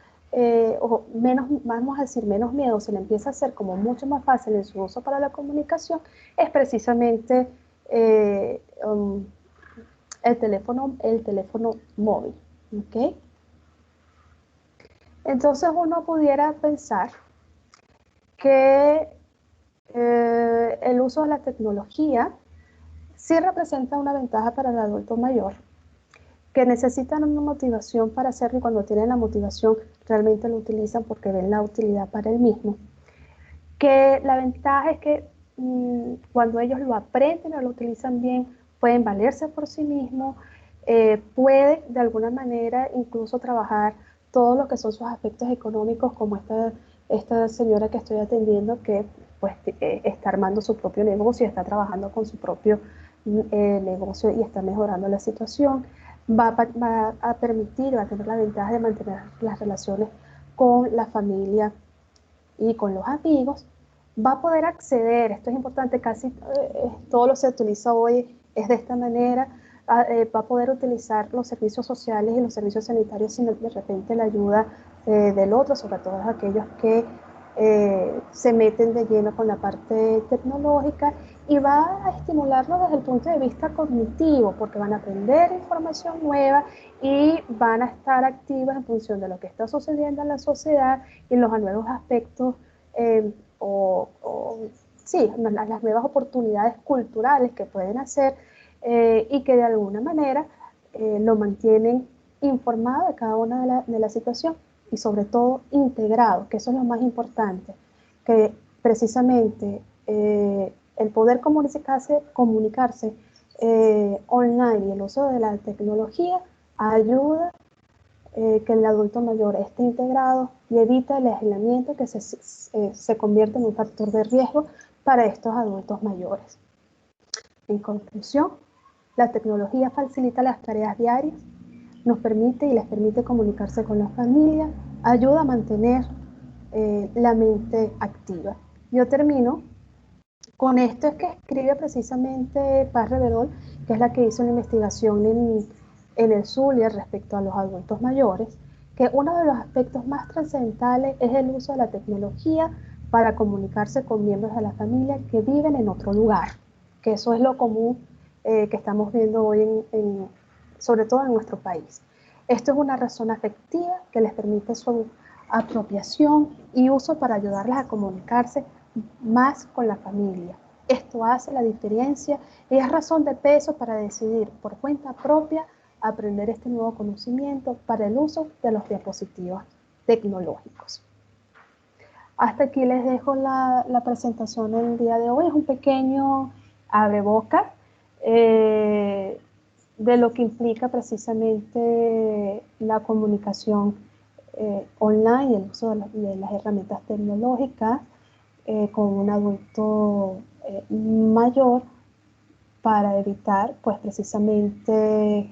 o menos, vamos a decir, menos miedo, se le empieza a hacer como mucho más fácil en su uso para la comunicación, es precisamente el teléfono móvil. ¿Okay? Entonces uno pudiera pensar que el uso de la tecnología sí representa una ventaja para el adulto mayor, que necesitan una motivación para hacerlo y cuando tienen la motivación realmente lo utilizan porque ven la utilidad para el mismo. Que la ventaja es que cuando ellos lo aprenden o lo utilizan bien, pueden valerse por sí mismos, pueden de alguna manera incluso trabajar todo lo que son sus aspectos económicos, como esta señora que estoy atendiendo que pues está armando su propio negocio, está trabajando con su propio negocio y está mejorando la situación. Va a permitir, va a tener la ventaja de mantener las relaciones con la familia y con los amigos, va a poder acceder, esto es importante, casi todo lo que se utiliza hoy es de esta manera, va a poder utilizar los servicios sociales y los servicios sanitarios sin de repente la ayuda del otro, sobre todo aquellos que se meten de lleno con la parte tecnológica y va a estimularlo desde el punto de vista cognitivo, porque van a aprender información nueva y van a estar activas en función de lo que está sucediendo en la sociedad y los nuevos aspectos sí, las nuevas oportunidades culturales que pueden hacer y que de alguna manera lo mantienen informado de cada una de la situación y sobre todo integrado, que eso es lo más importante, que precisamente el poder comunicarse online y el uso de la tecnología ayuda que el adulto mayor esté integrado y evita el aislamiento que se convierte en un factor de riesgo para estos adultos mayores. En conclusión, la tecnología facilita las tareas diarias, nos permite y les permite comunicarse con la familia, ayuda a mantener la mente activa. Yo termino con esto es que escribe precisamente Paz Reverol, que es la que hizo una investigación en el Zulia respecto a los adultos mayores, que uno de los aspectos más trascendentales es el uso de la tecnología para comunicarse con miembros de la familia que viven en otro lugar, que eso es lo común que estamos viendo hoy, sobre todo en nuestro país. Esto es una razón afectiva que les permite su apropiación y uso para ayudarles a comunicarse más con la familia. Esto hace la diferencia y es razón de peso para decidir por cuenta propia aprender este nuevo conocimiento para el uso de los dispositivos tecnológicos. Hasta aquí les dejo la presentación del día de hoy. Es un pequeño abreboca de lo que implica precisamente la comunicación online y el uso de las herramientas tecnológicas con un adulto mayor para evitar pues precisamente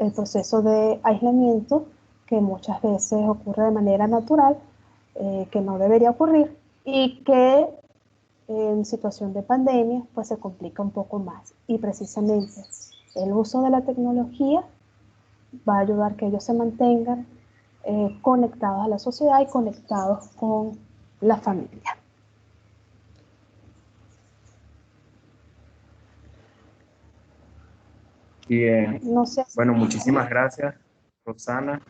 el proceso de aislamiento que muchas veces ocurre de manera natural, que no debería ocurrir y que en situación de pandemia pues se complica un poco más y precisamente el uso de la tecnología va a ayudar a que ellos se mantengan conectados a la sociedad y conectados con la familia. Bien, No sé. bueno, muchísimas gracias, Rosana.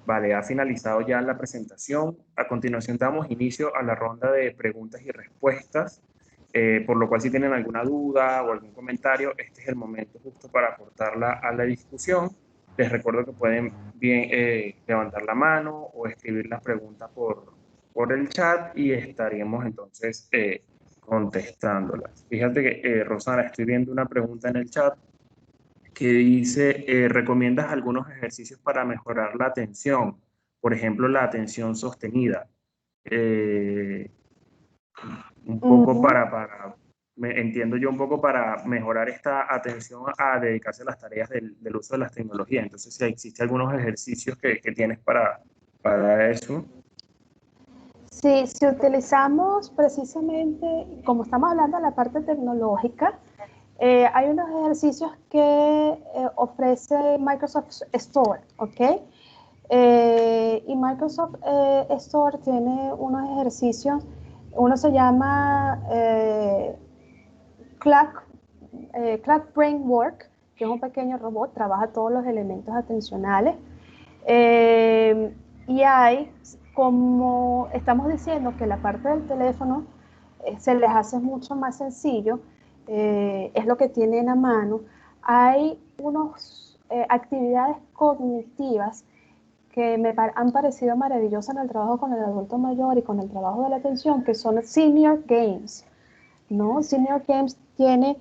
Vale, ha finalizado ya la presentación. A continuación damos inicio a la ronda de preguntas y respuestas, por lo cual si tienen alguna duda o algún comentario, este es el momento justo para aportarla a la discusión. Les recuerdo que pueden bien levantar la mano o escribir las preguntas por el chat y estaríamos entonces contestándolas. Fíjate que, Rosana, estoy viendo una pregunta en el chat que dice, ¿recomiendas algunos ejercicios para mejorar la atención? Por ejemplo, la atención sostenida. Eh, un poco entiendo yo un poco para mejorar esta atención a dedicarse a las tareas del uso de las tecnologías. Entonces, si existe algunos ejercicios que tienes para eso. Sí, si utilizamos precisamente, como estamos hablando de la parte tecnológica, Hay unos ejercicios que ofrece Microsoft Store, ¿ok? Y Microsoft Store tiene unos ejercicios, uno se llama Clock Brain Work, que es un pequeño robot, trabaja todos los elementos atencionales. Y hay, como estamos diciendo, que la parte del teléfono se les hace mucho más sencillo, es lo que tienen a mano. Hay unas actividades cognitivas que han parecido maravillosas en el trabajo con el adulto mayor y con el trabajo de la atención, que son Senior Games, ¿no? Senior Games tiene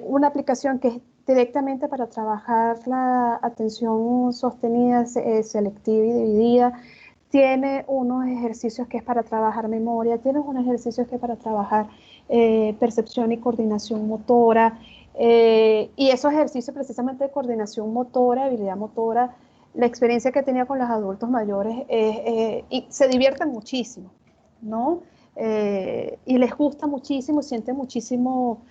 una aplicación que es directamente para trabajar la atención sostenida, selectiva y dividida. Tiene unos ejercicios que es para trabajar memoria, tiene unos ejercicios que es para trabajar percepción y coordinación motora. Y esos ejercicios precisamente de coordinación motora, habilidad motora, la experiencia que tenía con los adultos mayores y se divierten muchísimo, ¿no? Y les gusta muchísimo, sienten muchísimo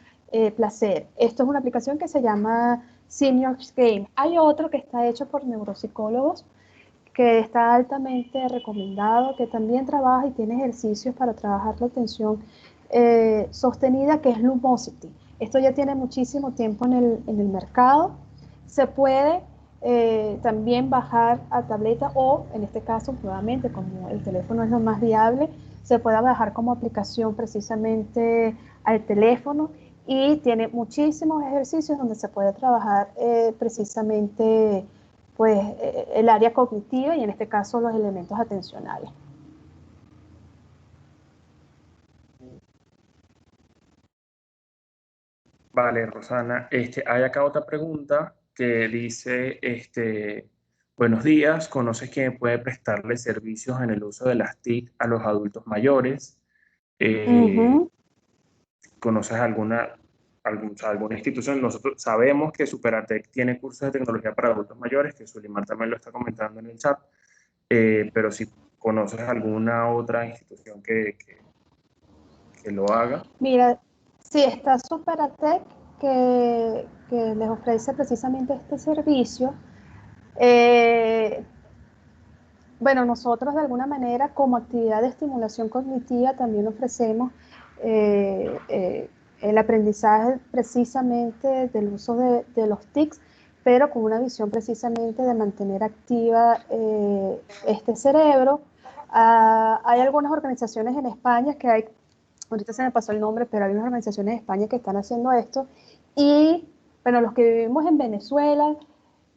placer. Esto es una aplicación que se llama Seniors Game. Hay otro que está hecho por neuropsicólogos, que está altamente recomendado, que también trabaja y tiene ejercicios para trabajar la atención sostenida, que es Lumosity. Esto ya tiene muchísimo tiempo en el mercado. Se puede también bajar a tableta o, en este caso, nuevamente, como el teléfono es lo más viable, se puede bajar como aplicación precisamente al teléfono y tiene muchísimos ejercicios donde se puede trabajar precisamente pues, el área cognitiva y en este caso los elementos atencionales. Vale, Rosana. Hay acá otra pregunta que dice, buenos días, ¿conoces quién puede prestarle servicios en el uso de las TIC a los adultos mayores? Eh, Uh-huh. ¿Conoces alguna institución? Nosotros sabemos que Superatec tiene cursos de tecnología para adultos mayores, que Sulimar también lo está comentando en el chat, pero si conoces alguna otra institución que lo haga. Mira, sí, está Superatec que les ofrece precisamente este servicio. Eh, bueno, nosotros de alguna manera como actividad de estimulación cognitiva también ofrecemos el aprendizaje precisamente del uso de los TICs, pero con una visión precisamente de mantener activa este cerebro. Hay algunas organizaciones en España que hay, ahorita se me pasó el nombre, pero hay unas organizaciones en España que están haciendo esto. Y bueno, los que vivimos en Venezuela,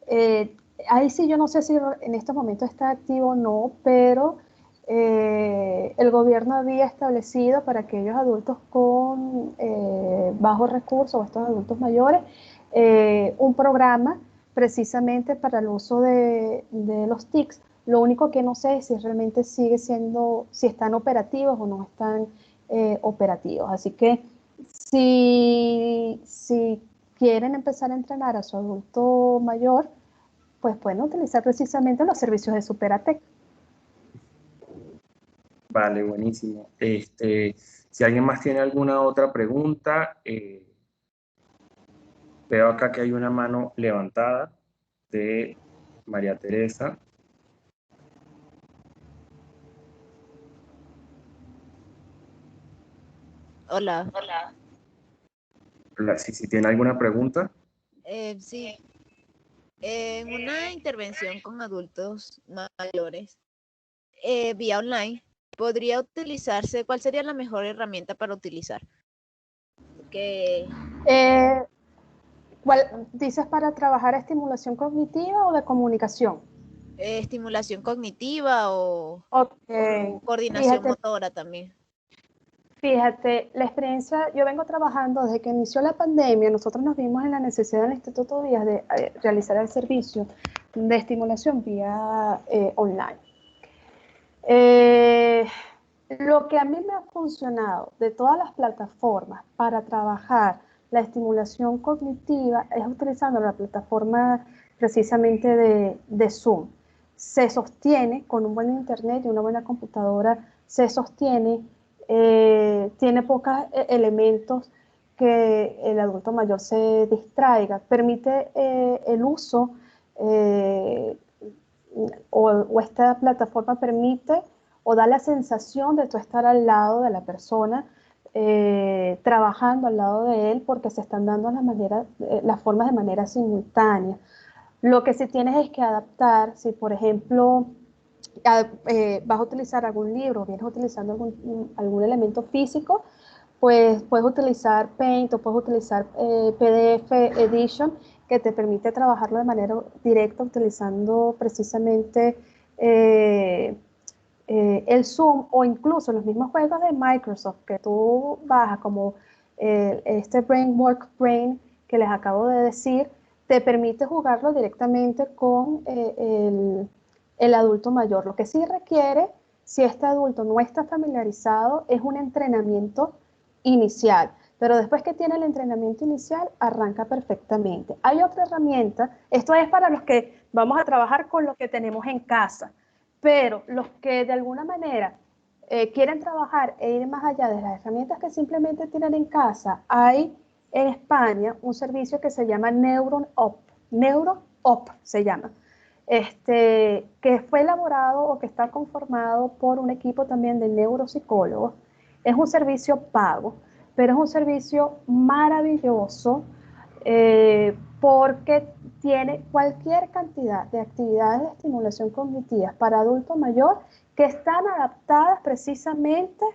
eh, ahí sí yo no sé si en estos momentos está activo o no, pero el gobierno había establecido para aquellos adultos con bajos recursos, o estos adultos mayores, un programa precisamente para el uso de los TICs. Lo único que no sé es si realmente sigue siendo, si están operativos o no están operativos. Así que si quieren empezar a entrenar a su adulto mayor, pues pueden utilizar precisamente los servicios de Superatec. Vale, buenísimo. Si alguien más tiene alguna otra pregunta, veo acá que hay una mano levantada de María Teresa. Hola. Si tiene alguna pregunta. Sí, en una intervención con adultos mayores vía online, ¿podría utilizarse? ¿Cuál sería la mejor herramienta para utilizar? Que Eh, ¿Cuál dices para trabajar estimulación cognitiva o de comunicación? estimulación cognitiva o Ok, coordinación fíjate, motora también. fíjate, la experiencia, yo vengo trabajando desde que inició la pandemia, nosotros nos vimos en la necesidad del Instituto Díaz de realizar el servicio de estimulación vía online. Eh, lo que a mí me ha funcionado de todas las plataformas para trabajar la estimulación cognitiva es utilizando la plataforma precisamente de Zoom. Se sostiene con un buen internet y una buena computadora, se sostiene, tiene pocos elementos que el adulto mayor se distraiga, permite el uso o esta plataforma permite o da la sensación de tú estar al lado de la persona, trabajando al lado de él, porque se están dando las formas de manera simultánea. Lo que sí tienes es que adaptar, si por ejemplo vas a utilizar algún libro, vienes utilizando algún elemento físico, pues puedes utilizar Paint o puedes utilizar PDF Edition, que te permite trabajarlo de manera directa utilizando precisamente el Zoom, o incluso los mismos juegos de Microsoft que tú bajas, como este Brainwork Brain que les acabo de decir, te permite jugarlo directamente con el adulto mayor. Lo que sí requiere, si este adulto no está familiarizado, es un entrenamiento inicial, pero después que tiene el entrenamiento inicial, arranca perfectamente. Hay otra herramienta, esto es para los que vamos a trabajar con lo que tenemos en casa, pero los que de alguna manera quieren trabajar e ir más allá de las herramientas que simplemente tienen en casa, hay en España un servicio que se llama NeuronOp. NeuroOp se llama. Que fue elaborado o que está conformado por un equipo también de neuropsicólogos. Es un servicio pago, pero es un servicio maravilloso porque tiene cualquier cantidad de actividades de estimulación cognitiva para adulto mayor que están adaptadas precisamente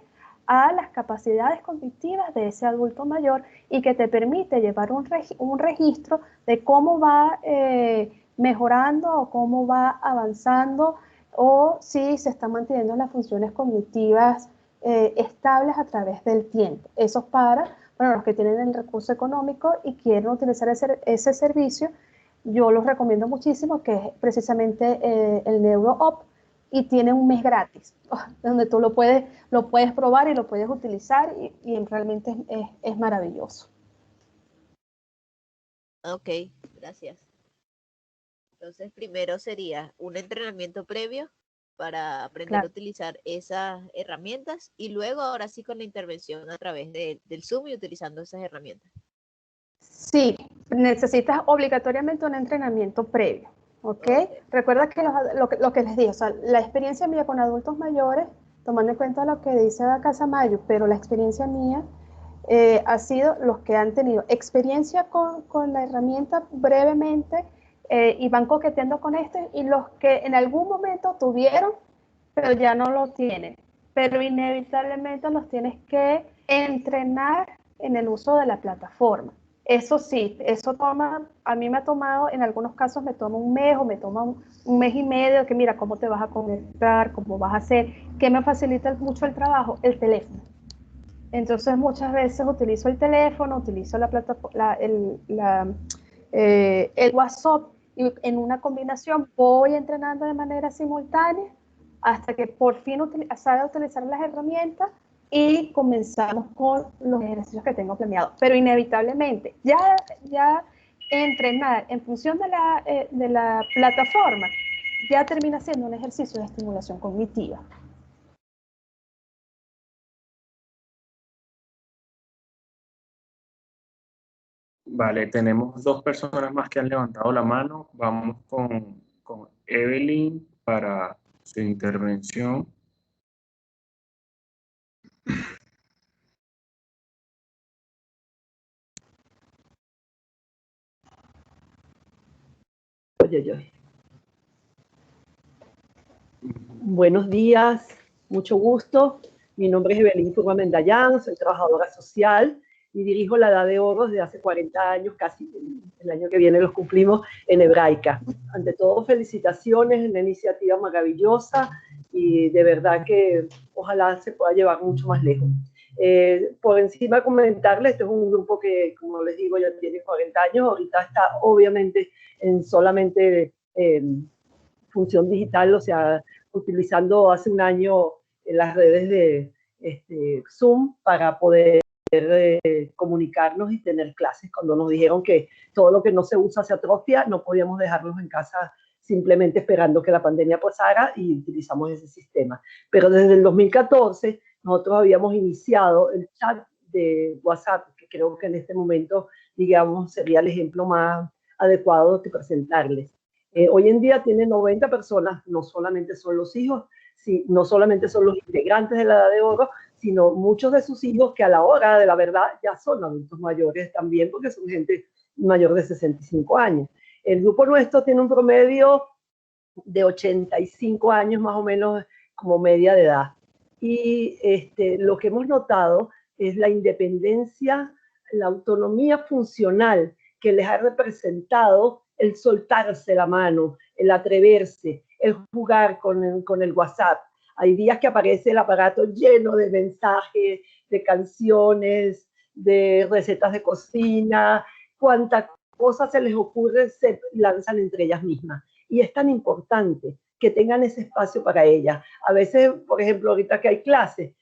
a las capacidades cognitivas de ese adulto mayor y que te permite llevar un registro de cómo va mejorando o cómo va avanzando, o si se están manteniendo las funciones cognitivas estables a través del tiempo. Eso es para los que tienen el recurso económico y quieren utilizar ese servicio. Yo los recomiendo muchísimo, que es precisamente el NeuroOp, y tiene un mes gratis, donde tú lo puedes probar y lo puedes utilizar, y realmente es maravilloso. Ok, gracias. Entonces, primero sería un entrenamiento previo para aprender a utilizar esas herramientas, y luego ahora sí con la intervención a través del Zoom y utilizando esas herramientas. Sí, necesitas obligatoriamente un entrenamiento previo, ¿ok? Recuerda que lo que les digo, o sea, la experiencia mía con adultos mayores, tomando en cuenta lo que dice Casamayo, pero la experiencia mía ha sido los que han tenido experiencia con la herramienta brevemente y van coqueteando con esto, y los que en algún momento tuvieron, pero ya no lo tienen. Pero inevitablemente los tienes que entrenar en el uso de la plataforma. Eso sí, a mí me ha tomado, en algunos casos me toma un mes o me toma un mes y medio, que mira cómo te vas a conectar, cómo vas a hacer. ¿Qué me facilita mucho el trabajo? El teléfono. Entonces muchas veces utilizo el teléfono, utilizo la plataforma, el WhatsApp, y en una combinación voy entrenando de manera simultánea hasta que por fin sabe utilizar las herramientas y comenzamos con los ejercicios que tengo planeados. Pero inevitablemente, ya entrenar en función de la plataforma ya termina siendo un ejercicio de estimulación cognitiva. Vale, tenemos dos personas más que han levantado la mano. Vamos con Evelyn para su intervención. Buenos días, mucho gusto. Mi nombre es Evelyn Furman Mendayán, soy trabajadora social y dirijo la Edad de Oro desde hace 40 años, casi el año que viene los cumplimos, en Hebraica. Ante todo, felicitaciones, una iniciativa maravillosa y de verdad que ojalá se pueda llevar mucho más lejos. Por encima comentarles, este es un grupo que, como les digo, ya tiene 40 años, ahorita está obviamente en solamente función digital, o sea, utilizando hace un año las redes de Zoom para poder comunicarnos y tener clases. Cuando nos dijeron que todo lo que no se usa se atrofia, no podíamos dejarnos en casa simplemente esperando que la pandemia pasara, y utilizamos ese sistema. Pero desde el 2014 nosotros habíamos iniciado el chat de WhatsApp, que que creo que en este momento, digamos, sería el ejemplo más adecuado que presentarles. Hoy en día tiene 90 personas, no solamente son los hijos, no solamente son los integrantes de la Edad de Oro, sino muchos de sus hijos que a la hora de la verdad ya son adultos mayores también, porque son gente mayor de 65 años. El grupo nuestro tiene un promedio de 85 años más o menos como media de edad. Y lo que hemos notado es la independencia, la autonomía funcional que les ha representado el soltarse la mano, el atreverse, el jugar con el WhatsApp. Hay días que aparece el aparato lleno de mensajes, de canciones, de recetas de cocina, cuánta cosa se les ocurre se lanzan entre ellas mismas. Y es tan importante que tengan ese espacio para ellas. A veces, por ejemplo, ahorita que hay clases,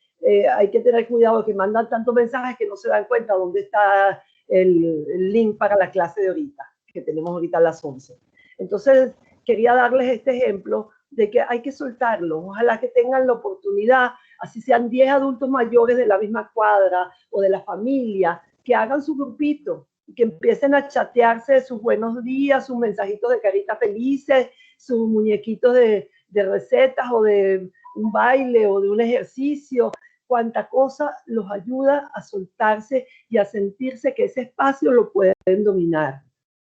hay que tener cuidado que mandan tantos mensajes que no se dan cuenta dónde está el link para la clase de ahorita, que tenemos ahorita a las 11. Entonces, quería darles este ejemplo de que hay que soltarlo. Ojalá que tengan la oportunidad, así sean 10 adultos mayores de la misma cuadra o de la familia, que hagan su grupito, que empiecen a chatearse sus buenos días, sus mensajitos de caritas felices, sus muñequitos de recetas o de un baile o de un ejercicio, cuánta cosa los ayuda a soltarse y a sentirse que ese espacio lo pueden dominar.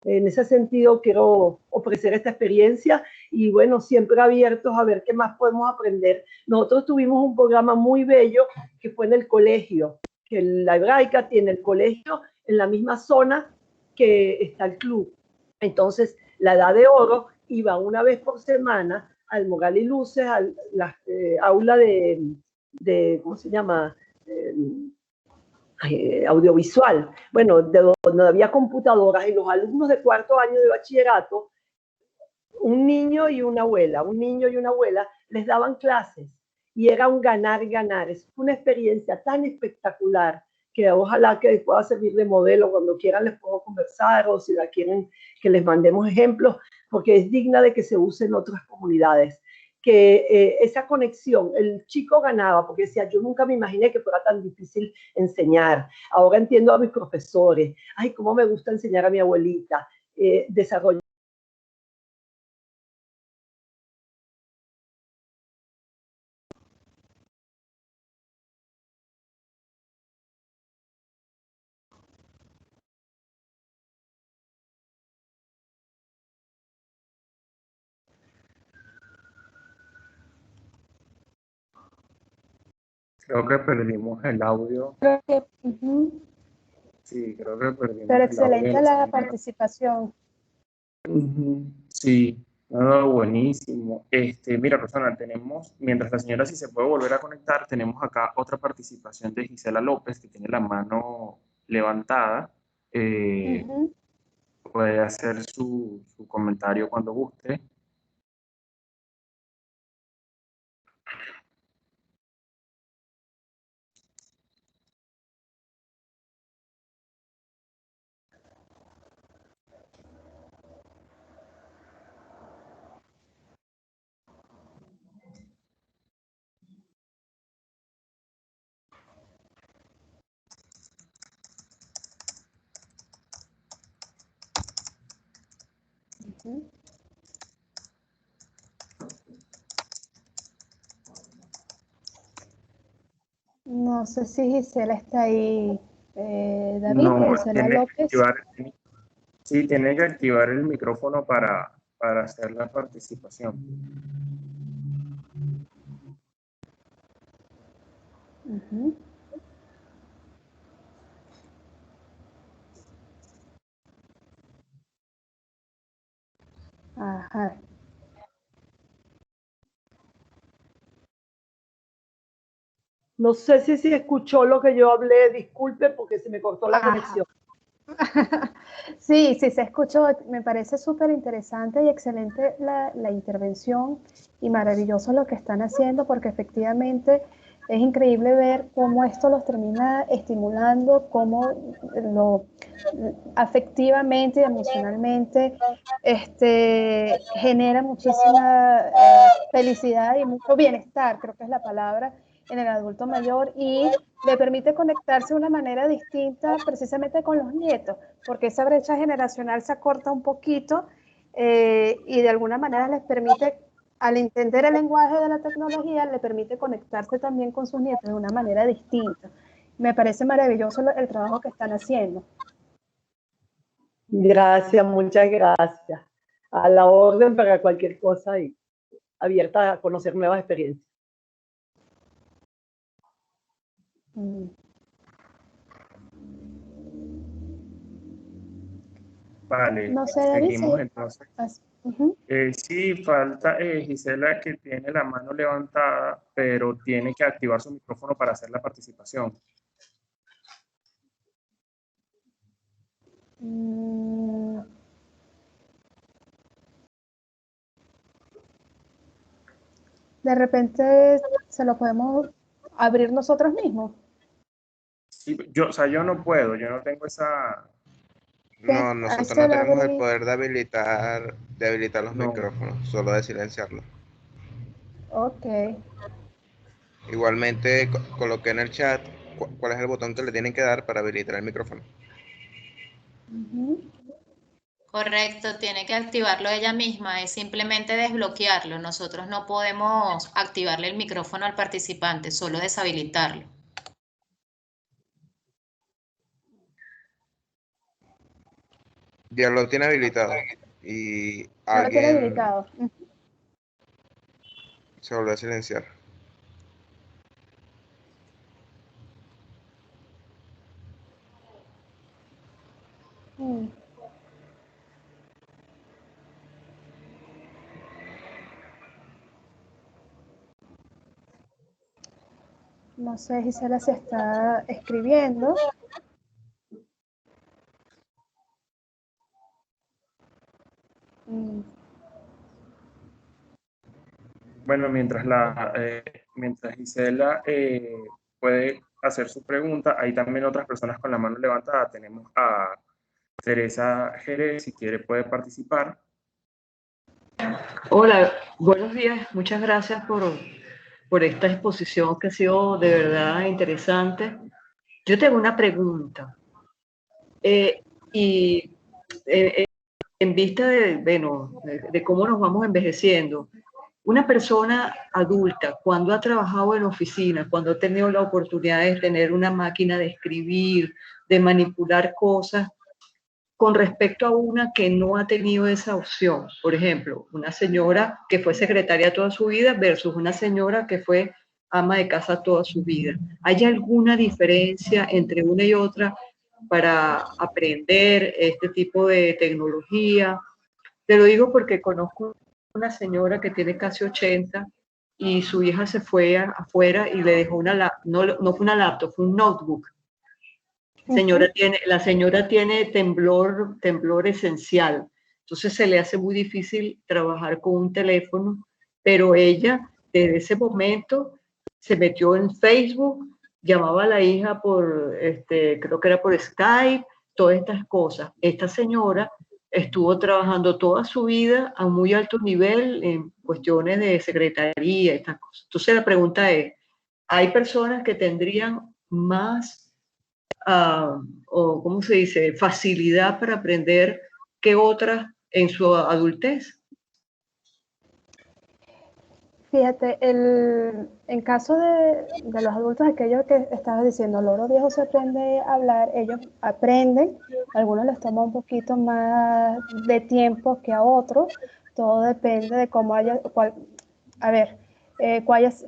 En ese sentido quiero ofrecer esta experiencia y bueno, siempre abiertos a ver qué más podemos aprender. Nosotros tuvimos un programa muy bello que fue en el colegio, que la Hebraica tiene el colegio en la misma zona que está el club. Entonces, la Edad de Oro iba una vez por semana al Moral y Luces, a la aula de ¿cómo se llama? Audiovisual. Bueno, de donde había computadoras y los alumnos de cuarto año de bachillerato, un niño y una abuela les daban clases y era un ganar-ganar. Es una experiencia tan espectacular que ojalá que pueda servir de modelo. Cuando quieran les puedo conversar o si la quieren que les mandemos ejemplos, porque es digna de que se use en otras comunidades. Que esa conexión, el chico ganaba, porque decía, yo nunca me imaginé que fuera tan difícil enseñar. Ahora entiendo a mis profesores. Ay, cómo me gusta enseñar a mi abuelita. Desarrollar. Creo que perdimos el audio. Creo que, Sí, creo que perdimos pero el audio. excelente la participación. Sí, no, buenísimo. Mira, Rosana, tenemos, mientras la señora si se puede volver a conectar, tenemos acá otra participación de Gisela López, que tiene la mano levantada. Puede hacer su comentario cuando guste. No sé si Gisela está ahí, David, No, Gisela tiene que López. activar, sí, tiene que activar el micrófono para hacer la participación. Ajá. No sé si escuchó lo que yo hablé, disculpe porque se me cortó la conexión. Sí, se escuchó, me parece súper interesante y excelente la intervención y maravilloso lo que están haciendo porque efectivamente es increíble ver cómo esto los termina estimulando, cómo afectivamente y emocionalmente genera muchísima felicidad y mucho bienestar, creo que es la palabra, en el adulto mayor y le permite conectarse de una manera distinta precisamente con los nietos, porque esa brecha generacional se acorta un poquito y de alguna manera les permite, al entender el lenguaje de la tecnología, le permite conectarse también con sus nietos de una manera distinta. Me parece maravilloso el trabajo que están haciendo. Gracias, muchas gracias. A la orden para cualquier cosa y abierta a conocer nuevas experiencias. Vale, No sé, David, seguimos sí. entonces. Uh-huh. Sí, falta Gisela, que tiene la mano levantada, pero tiene que activar su micrófono para hacer la participación. De repente se lo podemos abrir nosotros mismos. Sí, yo no puedo, yo no tengo esa... No, nosotros no tenemos el poder de habilitar los micrófonos, solo de silenciarlos. Ok. Igualmente coloqué en el chat cuál es el botón que le tienen que dar para habilitar el micrófono. Correcto, tiene que activarlo ella misma, es simplemente desbloquearlo. Nosotros no podemos activarle el micrófono al participante, solo deshabilitarlo. Ya lo tiene habilitado y Ya lo tiene alguien habilitado. se volvió a silenciar. No sé, Gisela se está escribiendo. Bueno, mientras Gisela puede hacer su pregunta, hay también otras personas con la mano levantada. Tenemos a Teresa Jerez, si quiere puede participar. Hola, buenos días. Muchas gracias por esta exposición que ha sido de verdad interesante. Yo tengo una pregunta. En vista de cómo nos vamos envejeciendo, una persona adulta, cuando ha trabajado en oficina, cuando ha tenido la oportunidad de tener una máquina de escribir, de manipular cosas, con respecto a una que no ha tenido esa opción. Por ejemplo, una señora que fue secretaria toda su vida versus una señora que fue ama de casa toda su vida. ¿Hay alguna diferencia entre una y otra para aprender este tipo de tecnología? Te lo digo porque conozco una señora que tiene casi 80 y su hija se fue afuera y le dejó no fue una laptop, fue un notebook. La señora tiene temblor esencial, entonces se le hace muy difícil trabajar con un teléfono, pero ella desde ese momento se metió en Facebook, llamaba a la hija creo que era por Skype, todas estas cosas. Esta señora estuvo trabajando toda su vida a muy alto nivel en cuestiones de secretaría, estas cosas. Entonces la pregunta es, ¿hay personas que tendrían más o ¿cómo se dice?, facilidad para aprender que otras en su adultez? Fíjate, en caso de los adultos, aquellos que estabas diciendo, loro viejo se aprende a hablar, ellos aprenden, a algunos les toma un poquito más de tiempo que a otros, todo depende de cómo cuál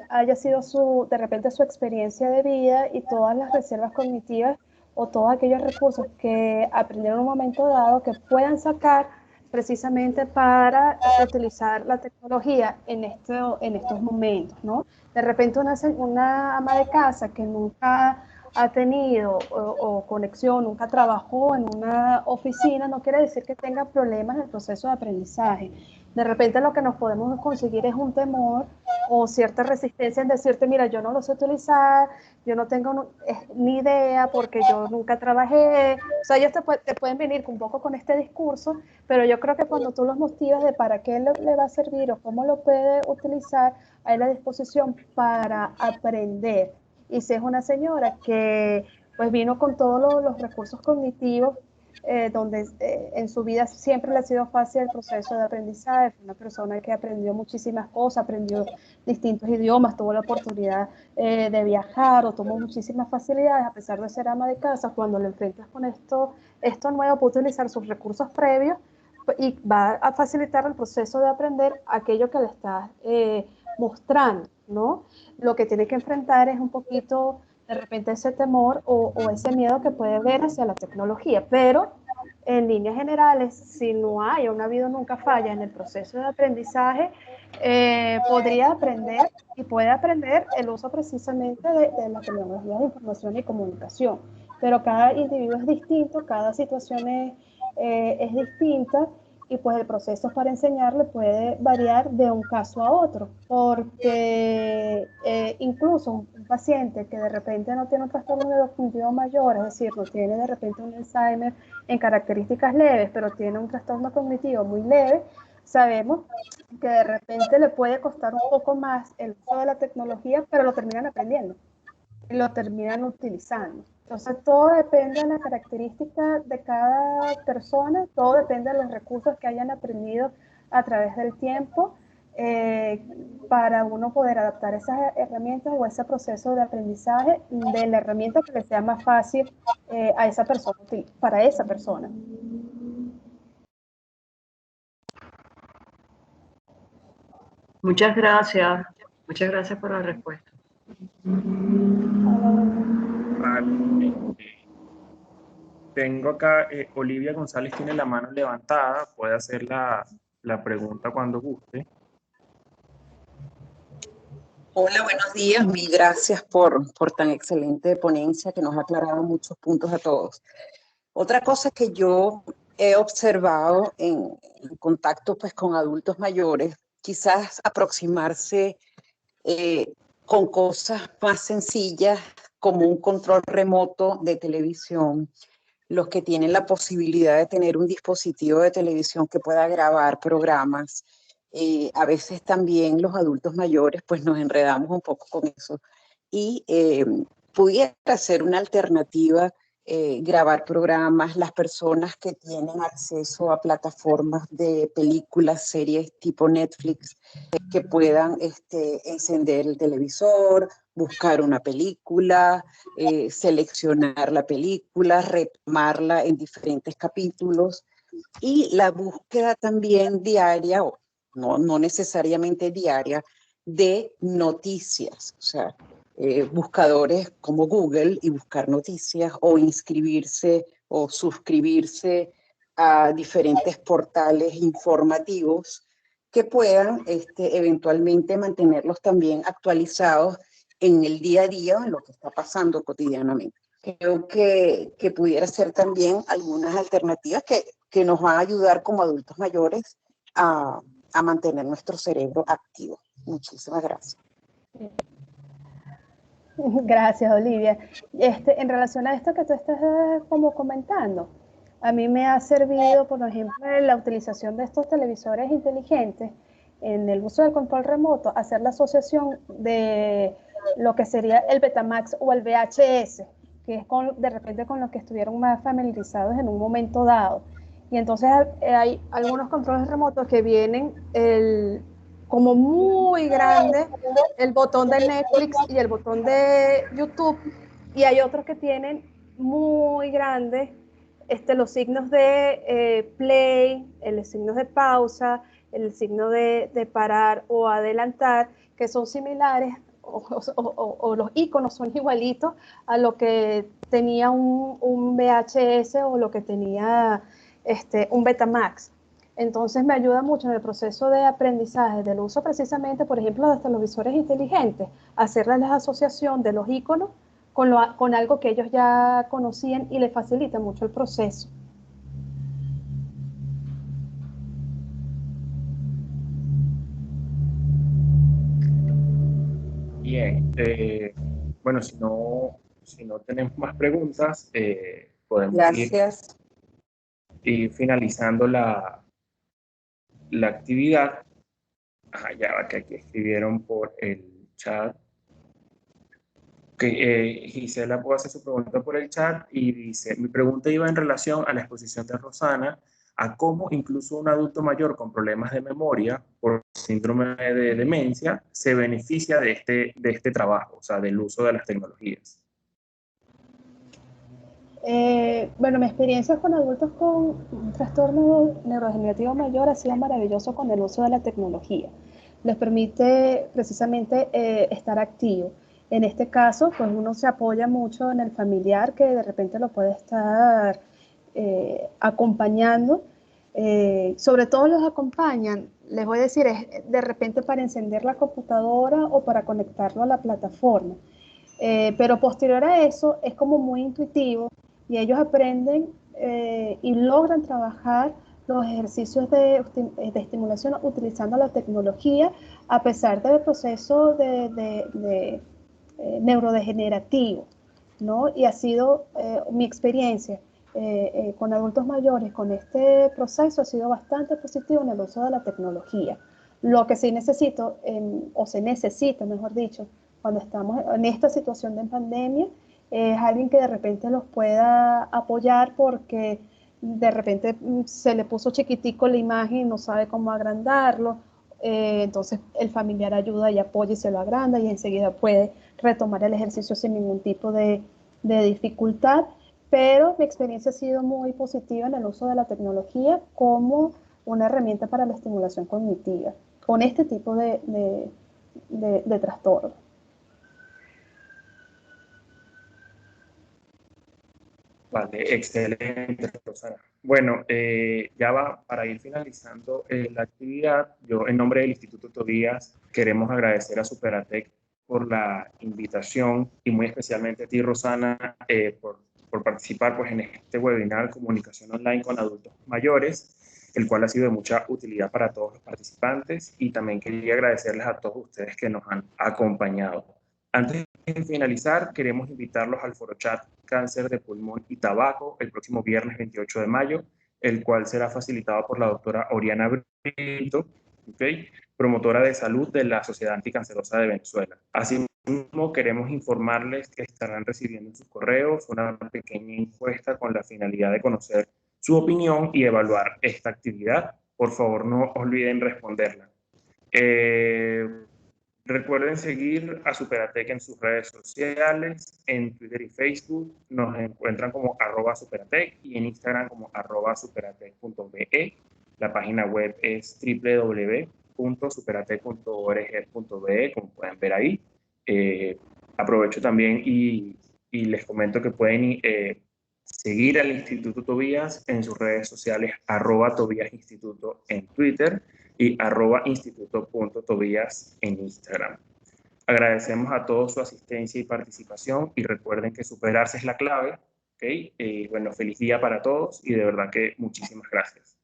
haya sido de repente su experiencia de vida y todas las reservas cognitivas o todos aquellos recursos que aprendieron en un momento dado que puedan sacar precisamente para utilizar la tecnología en estos momentos, ¿no? De repente una ama de casa que nunca ha tenido o conexión, nunca trabajó en una oficina, no quiere decir que tenga problemas en el proceso de aprendizaje. De repente lo que nos podemos conseguir es un temor o cierta resistencia en decirte, mira, yo no lo sé utilizar, yo no tengo ni idea porque yo nunca trabajé. O sea, ellos te pueden venir un poco con este discurso, pero yo creo que cuando tú los motivas de para qué le va a servir o cómo lo puede utilizar, hay la disposición para aprender. Y si es una señora que pues vino con todos los recursos cognitivos, donde en su vida siempre le ha sido fácil el proceso de aprendizaje, fue una persona que aprendió muchísimas cosas, aprendió distintos idiomas, tuvo la oportunidad de viajar o tomó muchísimas facilidades, a pesar de ser ama de casa. Cuando le enfrentas con esto nuevo, puede utilizar sus recursos previos y va a facilitar el proceso de aprender aquello que le estás mostrando, ¿no? Lo que tiene que enfrentar es un poquito de repente ese temor o ese miedo que puede ver hacia la tecnología, pero en líneas generales, si no hay o no ha habido nunca falla en el proceso de aprendizaje, podría aprender y puede aprender el uso precisamente de la tecnología de información y comunicación. Pero cada individuo es distinto, cada situación es distinta, y pues el proceso para enseñarle puede variar de un caso a otro, porque incluso un paciente que de repente no tiene un trastorno neurocognitivo mayor, es decir, no tiene de repente un Alzheimer en características leves, pero tiene un trastorno cognitivo muy leve, sabemos que de repente le puede costar un poco más el uso de la tecnología, pero lo terminan aprendiendo y lo terminan utilizando. Entonces, todo depende de la característica de cada persona, todo depende de los recursos que hayan aprendido a través del tiempo, para uno poder adaptar esas herramientas o ese proceso de aprendizaje de la herramienta que le sea más fácil a esa persona, para esa persona. Muchas gracias por la respuesta. Vale. Tengo acá, Olivia González tiene la mano levantada, puede hacer la pregunta cuando guste. Hola, buenos días. Mil gracias por tan excelente ponencia que nos ha aclarado muchos puntos a todos. Otra cosa que yo he observado en contacto pues, con adultos mayores, quizás aproximarse con cosas más sencillas como un control remoto de televisión, los que tienen la posibilidad de tener un dispositivo de televisión que pueda grabar programas. A veces también los adultos mayores pues nos enredamos un poco con eso y pudiera ser una alternativa grabar programas, las personas que tienen acceso a plataformas de películas, series tipo Netflix, que puedan encender el televisor, buscar una película, seleccionar la película, retomarla en diferentes capítulos, y la búsqueda también diaria, o no necesariamente diaria, de noticias, o sea, buscadores como Google y buscar noticias, o inscribirse o suscribirse a diferentes portales informativos que puedan eventualmente mantenerlos también actualizados en el día a día, en lo que está pasando cotidianamente. Creo que pudiera ser también algunas alternativas que nos van a ayudar como adultos mayores a mantener nuestro cerebro activo. Muchísimas gracias. Gracias, Olivia. En relación a esto que tú estás como comentando, a mí me ha servido, por ejemplo, la utilización de estos televisores inteligentes en el uso del control remoto, hacer la asociación de lo que sería el Betamax o el VHS, que es de repente con los que estuvieron más familiarizados en un momento dado. Y entonces hay algunos controles remotos que vienen como muy grande el botón de Netflix y el botón de YouTube, y hay otros que tienen muy grande los signos de play, los signos de pausa, el signo de parar o adelantar, que son similares, o los iconos son igualitos a lo que tenía un VHS o lo que tenía un Betamax. Entonces me ayuda mucho en el proceso de aprendizaje del uso precisamente, por ejemplo, de los televisores inteligentes, hacerles la asociación de los iconos con algo que ellos ya conocían y les facilita mucho el proceso. Bien, bueno, si no tenemos más preguntas, podemos Gracias. ir finalizando la actividad. Ajá, ya va que aquí escribieron por el chat. Gisela puede hacer su pregunta por el chat y dice, mi pregunta iba en relación a la exposición de Rosana a cómo incluso un adulto mayor con problemas de memoria por síndrome de demencia se beneficia de este trabajo, o sea, del uso de las tecnologías. Bueno, mi experiencia con adultos con un trastorno neurodegenerativo mayor ha sido maravilloso con el uso de la tecnología. Les permite precisamente estar activo. En este caso, pues uno se apoya mucho en el familiar que de repente lo puede estar acompañando. Sobre todo los acompañan, les voy a decir, es de repente para encender la computadora o para conectarlo a la plataforma. Pero posterior a eso es como muy intuitivo y ellos aprenden y logran trabajar los ejercicios de estimulación utilizando la tecnología a pesar del proceso de neurodegenerativo, ¿no? Y ha sido mi experiencia con adultos mayores con este proceso ha sido bastante positivo en el uso de la tecnología. Lo que sí necesito, o se necesita, mejor dicho, cuando estamos en esta situación de pandemia, es alguien que de repente los pueda apoyar porque de repente se le puso chiquitico la imagen y no sabe cómo agrandarlo. Entonces el familiar ayuda y apoya y se lo agranda y enseguida puede retomar el ejercicio sin ningún tipo de dificultad. Pero mi experiencia ha sido muy positiva en el uso de la tecnología como una herramienta para la estimulación cognitiva con este tipo de trastorno. Vale, excelente, Rosana. Bueno, ya va para ir finalizando la actividad. Yo, en nombre del Instituto Tobías, queremos agradecer a Superatec por la invitación y muy especialmente a ti, Rosana, por participar pues, en este webinar Comunicación Online con Adultos Mayores, el cual ha sido de mucha utilidad para todos los participantes y también quería agradecerles a todos ustedes que nos han acompañado. Antes de finalizar, queremos invitarlos al ForoChat Cáncer de Pulmón y Tabaco el próximo viernes 28 de mayo, el cual será facilitado por la doctora Oriana Brito, promotora de salud de la Sociedad Anticancerosa de Venezuela. Asimismo, queremos informarles que estarán recibiendo en sus correos una pequeña encuesta con la finalidad de conocer su opinión y evaluar esta actividad. Por favor, no olviden responderla. Recuerden seguir a Superatec en sus redes sociales, en Twitter y Facebook nos encuentran como @Superatec y en Instagram como @superatec.be. La página web es www.superatec.org.be, como pueden ver ahí. Aprovecho también y les comento que pueden seguir al Instituto Tobías en sus redes sociales, @TobíasInstituto en Twitter y @instituto.tobías en Instagram. Agradecemos a todos su asistencia y participación y recuerden que superarse es la clave. ¿Okay? Bueno, feliz día para todos y de verdad que muchísimas gracias.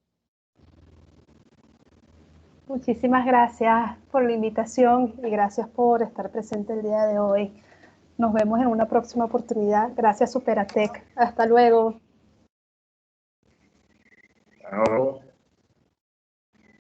Muchísimas gracias por la invitación y gracias por estar presente el día de hoy. Nos vemos en una próxima oportunidad. Gracias, Superatec. Hasta luego. Chao.